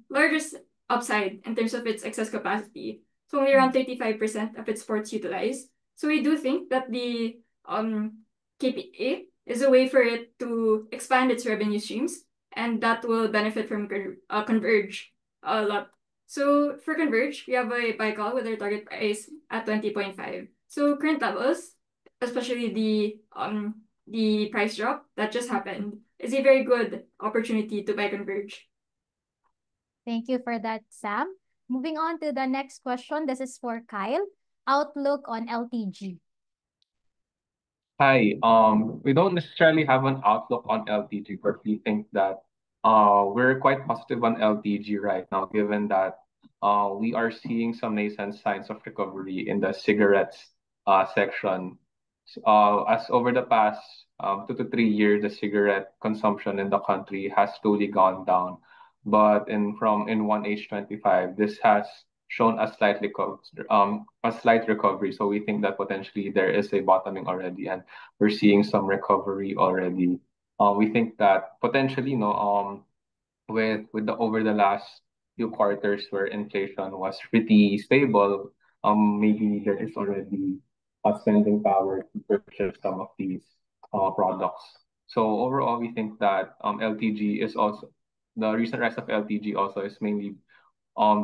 largest upside in terms of its excess capacity. So only around 35% of its ports utilized. So we do think that the KPA is a way for it to expand its revenue streams, and that will benefit from Converge a lot. So for Converge, we have a buy call with our target price at 20.5. So current levels, especially the price drop that just happened, is a very good opportunity to buy Converge. Thank you for that, Sam. Moving on to the next question. This is for Kyle. Outlook on LTG. Hi. We don't necessarily have an outlook on LTG, but we think that we're quite positive on LTG right now, given that we are seeing some nascent signs of recovery in the cigarettes section. As over the past 2 to 3 years, the cigarette consumption in the country has slowly gone down. But in 1H25, this has shown a slight recovery. So we think that potentially there is a bottoming already, and we're seeing some recovery already. We think that potentially, with the over the last few quarters where inflation was pretty stable, maybe there is already a spending power to purchase some of these products. So overall, we think that LTG is also the recent rise of LTG also is mainly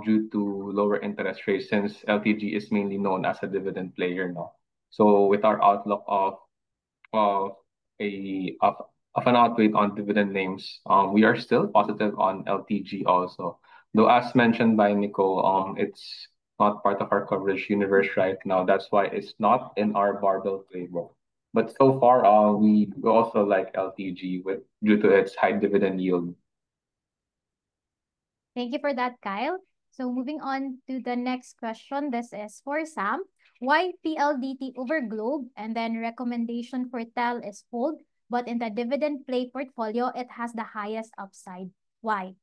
due to lower interest rates, since LTG is mainly known as a dividend player now. So with our outlook of a of an outweight on dividend names, we are still positive on LTG also. Though as mentioned by Nico, it's not part of our coverage universe right now. That's why it's not in our barbell playbook. But so far, we also like LTG due to its high dividend yield. Thank you for that, Kyle. So moving on to the next question. This is for Sam. Why PLDT over Globe, and then recommendation for TEL is hold, but in the dividend play portfolio, it has the highest upside. Why?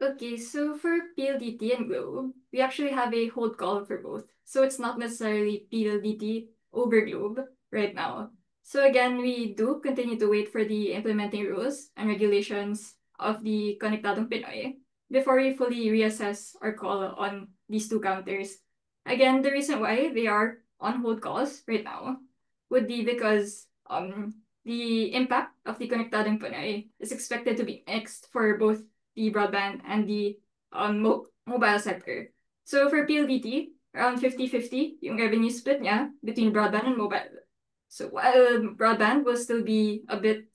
Okay, so for PLDT and Globe, we actually have a hold call for both. So it's not necessarily PLDT over Globe right now. So again, we do continue to wait for the implementing rules and regulations of the Konektadong Pinoy before we fully reassess our call on these two counters. Again, the reason why they are on hold calls right now would be because the impact of the Konektadong Pinoy is expected to be mixed for both the broadband and the mobile sector. So for PLDT, around 50-50 yung revenue split niya between broadband and mobile. So while broadband will still be a bit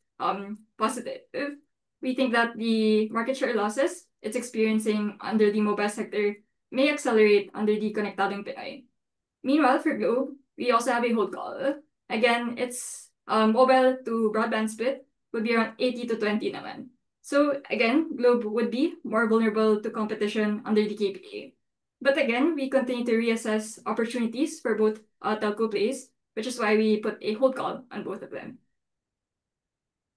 positive, we think that the market share losses it's experiencing under the mobile sector may accelerate under the Konektadong Pinoy. Meanwhile, for Globe, we also have a hold call. Again, it's mobile to broadband split would be around 80-20 naman. So again, Globe would be more vulnerable to competition under the KPA. But again, we continue to reassess opportunities for both telco plays, which is why we put a hold call on both of them.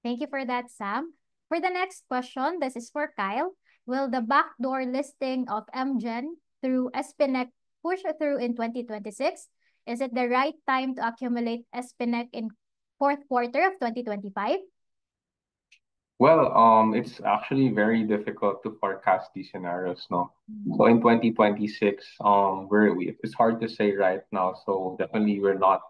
Thank you for that, Sam. For the next question, this is for Kyle. Will the backdoor listing of MGen through SPNEC push through in 2026? Is it the right time to accumulate SPNEC in fourth quarter of 2025? Well, it's actually very difficult to forecast these scenarios, no? So in 2026, it's hard to say right now. So definitely we're not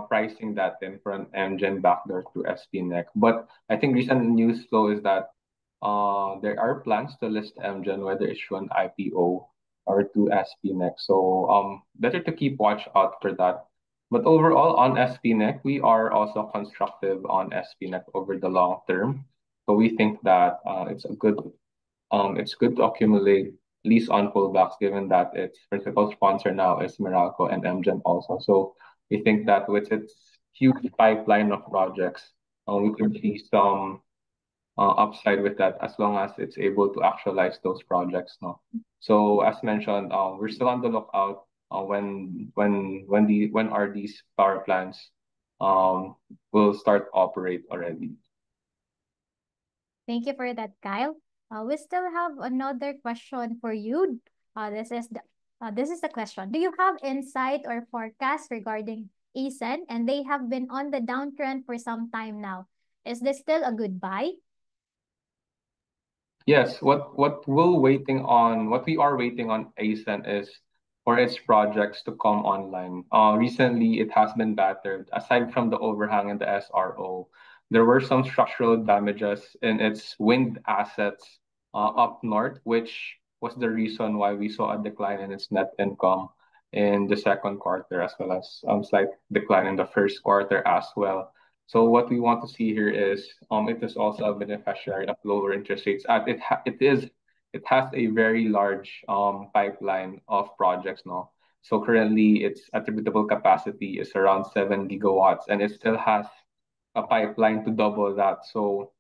pricing that in for an MGen backdoor through SPNEC. But I think recent news flow is that there are plans to list MGen, whether issue an IPO or to SPNEC. So better to keep watch out for that. But overall, on SPNEC, we are also constructive on SPNEC over the long term. So we think that it's good to accumulate least on fullbacks, given that its principal sponsor now is Meralco and MGen also. So we think that with its huge pipeline of projects, we could see some upside with that as long as it's able to actualize those projects. No, so as mentioned, we're still on the lookout when are these power plants will start operate already. Thank you for that, Kyle. We still have another question for you. This is the question. Do you have insight or forecast regarding ASEN? And they have been on the downtrend for some time now. Is this still a good buy? Yes, what we are waiting on ASEN is for its projects to come online. Recently it has been battered. Aside from the overhang in the SRO, there were some structural damages in its wind assets up north, which was the reason why we saw a decline in its net income in the second quarter, as well as slight decline in the first quarter as well. So what we want to see here is it is also a beneficiary of lower interest rates. And it has a very large pipeline of projects now. So currently its attributable capacity is around 7 gigawatts, and it still has a pipeline to double that. So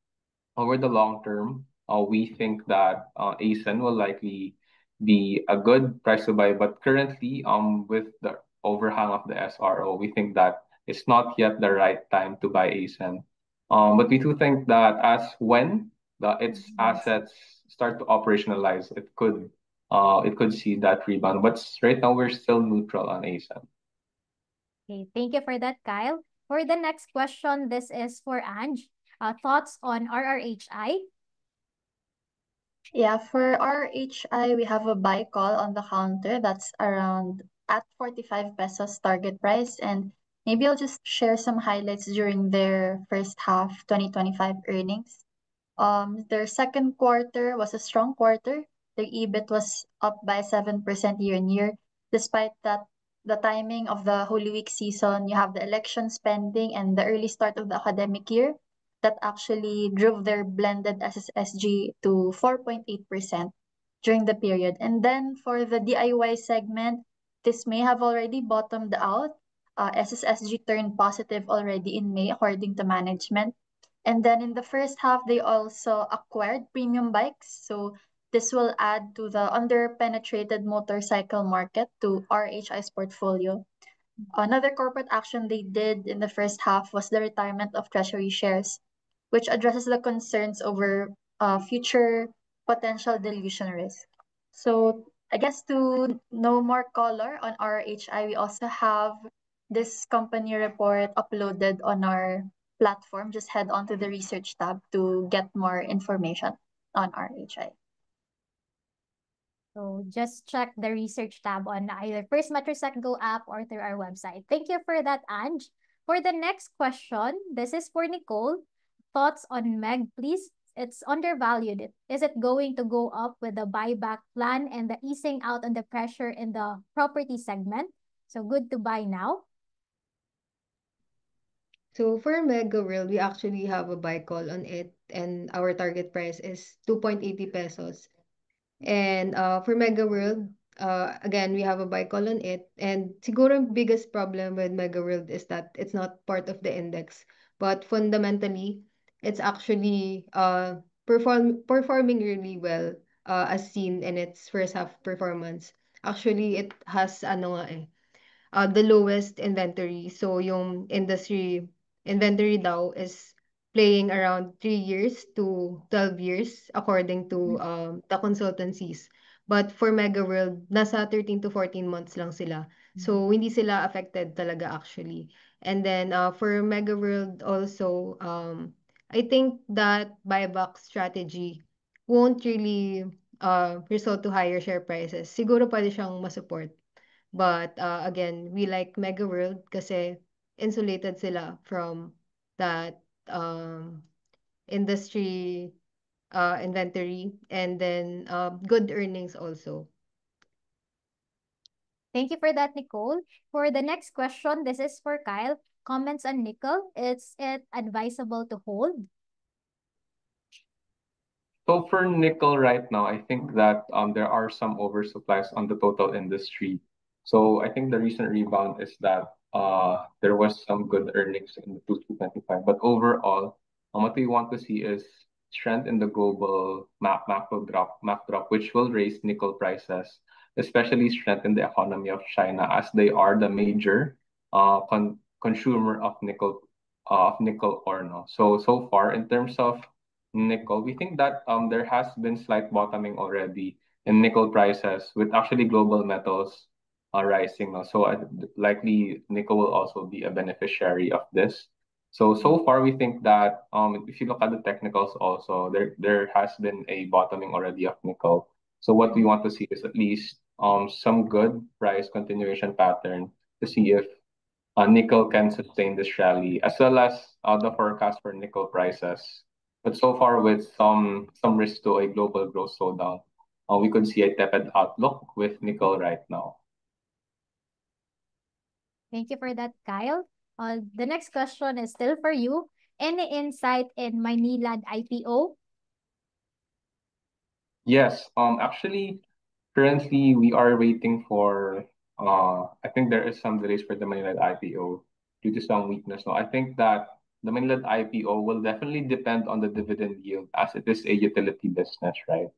over the long term, we think that ASEN will likely be a good price to buy. But currently, with the overhang of the SRO, we think that it's not yet the right time to buy ASEN. But we do think that as when its assets start to operationalize, it could see that rebound. But right now, we're still neutral on ASEN. Okay, thank you for that, Kyle. For the next question, this is for Ange. Thoughts on RRHI? Yeah, for RHI, we have a buy call on the counter that's around at 45 pesos target price. And maybe I'll just share some highlights during their first half 2025 earnings. Their second quarter was a strong quarter. Their EBIT was up by 7% year on year. Despite that, the timing of the Holy Week season, you have the election spending and the early start of the academic year that actually drove their blended SSSG to 4.8% during the period. And then for the DIY segment, this may have already bottomed out. SSSG turned positive already in May, according to management. And then in the first half, they also acquired premium bikes. So this will add to the under-penetrated motorcycle market to RHI's portfolio. Another corporate action they did in the first half was the retirement of treasury shares, which addresses the concerns over future potential dilution risk. So I guess to know more color on RHI, we also have this company report uploaded on our platform. Just head on to the research tab to get more information on RHI. So just check the research tab on either First Metrosec Go app or through our website. Thank you for that, Ange. For the next question, this is for Nicole. Thoughts on MEG, please? It's undervalued. Is it going to go up with the buyback plan and the easing out on the pressure in the property segment? So good to buy now. So for Mega World, we actually have a buy call on it, and our target price is 2.80 pesos. And for Mega World, again, we have a buy call on it. And siguro yung biggest problem with Mega World is that it's not part of the index. But fundamentally, it's actually performing really well, as seen in its first half performance. Actually, it has ano nga the lowest inventory. So yung industry inventory daw is playing around 3 years to 12 years according to the consultancies. But for Mega World, nasa 13 to 14 months lang sila. So hindi sila affected talaga actually. And then for Mega World also, I think that buyback strategy won't really result to higher share prices. Siguro pwede siyang masupport. But again, we like Mega World kasi insulated sila from that industry inventory, and then good earnings also. Thank you for that, Nicole. For the next question, this is for Kyle. Comments on nickel. Is it advisable to hold? So for nickel right now, I think that there are some oversupplies on the total industry. So I think the recent rebound is that there was some good earnings in the 2025. But overall, what we want to see is strength in the global map drop, which will raise nickel prices, especially strength in the economy of China, as they are the major consumer of nickel ore. No? So far in terms of nickel, we think that there has been slight bottoming already in nickel prices, with actually global metals rising now. So likely nickel will also be a beneficiary of this. So far we think that if you look at the technicals also, there has been a bottoming already of nickel. So what we want to see is at least some good price continuation pattern to see if nickel can sustain this rally, as well as the forecast for nickel prices. But so far, with some risk to a global growth slowdown, we could see a tepid outlook with nickel right now. Thank you for that, Kyle. The next question is still for you. Any insight in Maynilad IPO? Yes, actually, currently we are waiting for. I think there is some delays for the Manila IPO due to some weakness. No, I think that the Manila IPO will definitely depend on the dividend yield, as it is a utility business, right?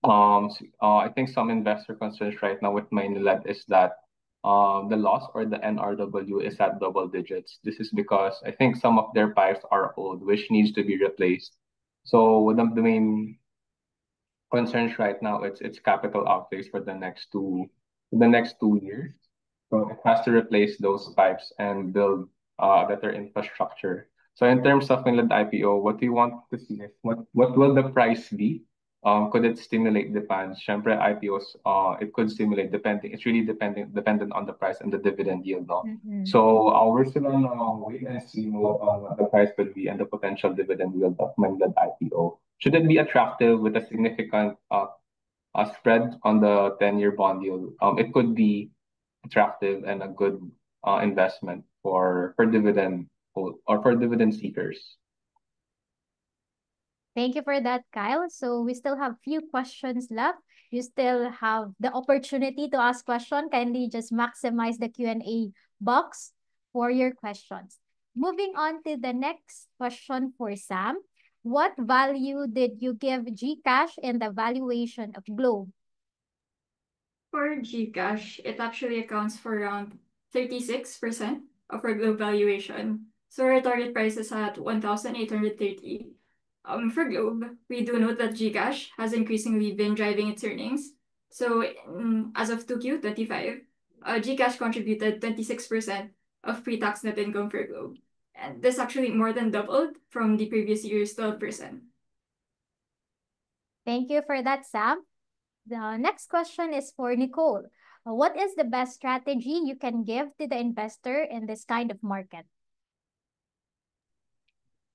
I think some investor concerns right now with Maynilad is that the loss or the NRW is at double digits. This is because I think some of their pipes are old, which needs to be replaced. So the main concerns right now, it's capital outlays for the next 2 years. So it has to replace those pipes and build better infrastructure. So in terms of Finland IPO, what we want to see is what will the price be? Could it stimulate demand? Syempre, IPOs, it could stimulate depending. It's really dependent on the price and the dividend yield, no? So we're still on wait and see what the price could be and the potential dividend yield of Finland IPO. Should it be attractive with a significant spread on the 10-year bond yield? It could be attractive and a good investment for dividend seekers. Thank you for that, Kyle. So we still have few questions left. You still have the opportunity to ask question. Kindly just maximize the Q&A box for your questions. Moving on to the next question for Sam. What value did you give GCash in the valuation of Globe? For GCash, it actually accounts for around 36% of our Globe valuation. So our target price is at 1,830. For Globe, we do note that GCash has increasingly been driving its earnings. So as of 2Q25, GCash contributed 26% of pre-tax net income for Globe. And this actually more than doubled from the previous year's 12%. Thank you for that, Sam. The next question is for Nicole. What is the best strategy you can give to the investor in this kind of market?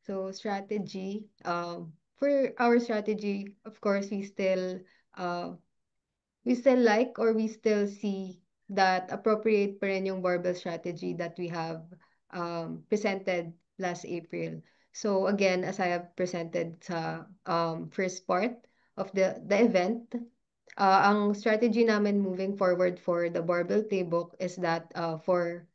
So strategy, for our strategy, of course, we still like, or we still see that appropriate pa rin yung barbell strategy that we have presented last April. So again, as I have presented sa first part of the event, ang strategy namin moving forward for the barbell playbook is that for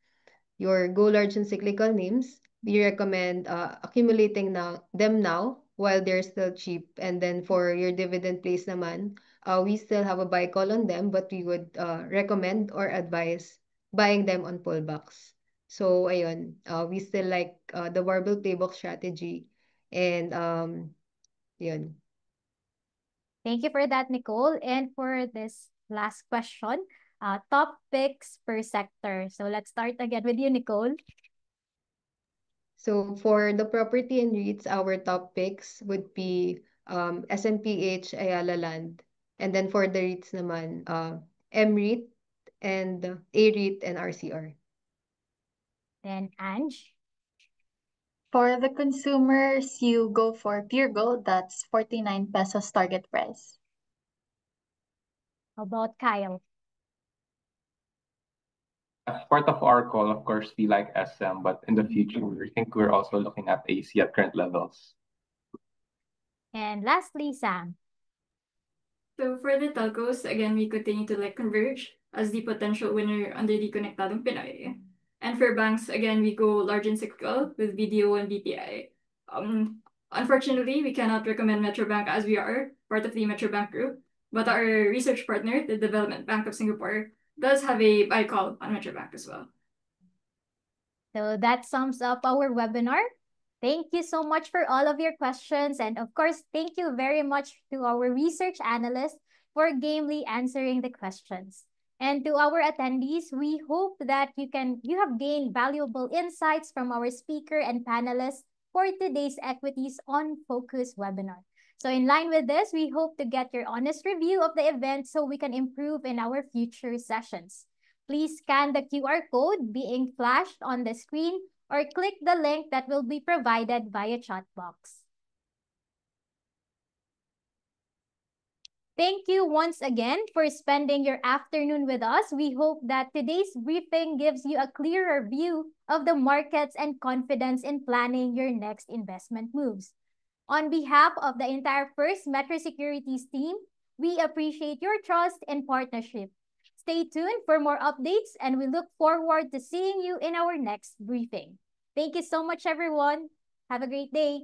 your go large and cyclical names, we recommend accumulating them now while they're still cheap. And then for your dividend plays naman, we still have a buy call on them, but we would recommend or advise buying them on pullbacks. So ayun, we still like the barbell playbook strategy, and yun. Thank you for that, Nicole. And for this last question, top picks per sector. So let's start again with you, Nicole. So for the property and REITs, our top picks would be SMPH, Ayala Land. And then for the REITs naman, MREIT and AREIT and RCR. Then Ange. For the consumers, you go for Pure Gold, that's 49 pesos target price. How about Kyle? As part of our call, of course, we like SM, but in the future, we think we're also looking at AC at current levels. And lastly, Sam. So for the telcos, again, we continue to converge as the potential winner under the Konektadong Pinoy. And for banks, again, we go large and cyclical with BDO and BPI. Unfortunately, we cannot recommend Metrobank as we are part of the Metrobank group, but our research partner, the Development Bank of Singapore, does have a buy call on Metrobank as well. So that sums up our webinar. Thank you so much for all of your questions. And of course, thank you very much to our research analysts for gamely answering the questions. And to our attendees, we hope that you have gained valuable insights from our speaker and panelists for today's Equities on Focus webinar. So in line with this, we hope to get your honest review of the event so we can improve in our future sessions. Please scan the QR code being flashed on the screen or click the link that will be provided via chat box. Thank you once again for spending your afternoon with us. We hope that today's briefing gives you a clearer view of the markets and confidence in planning your next investment moves. On behalf of the entire First Metro Securities team, we appreciate your trust and partnership. Stay tuned for more updates, and we look forward to seeing you in our next briefing. Thank you so much, everyone. Have a great day.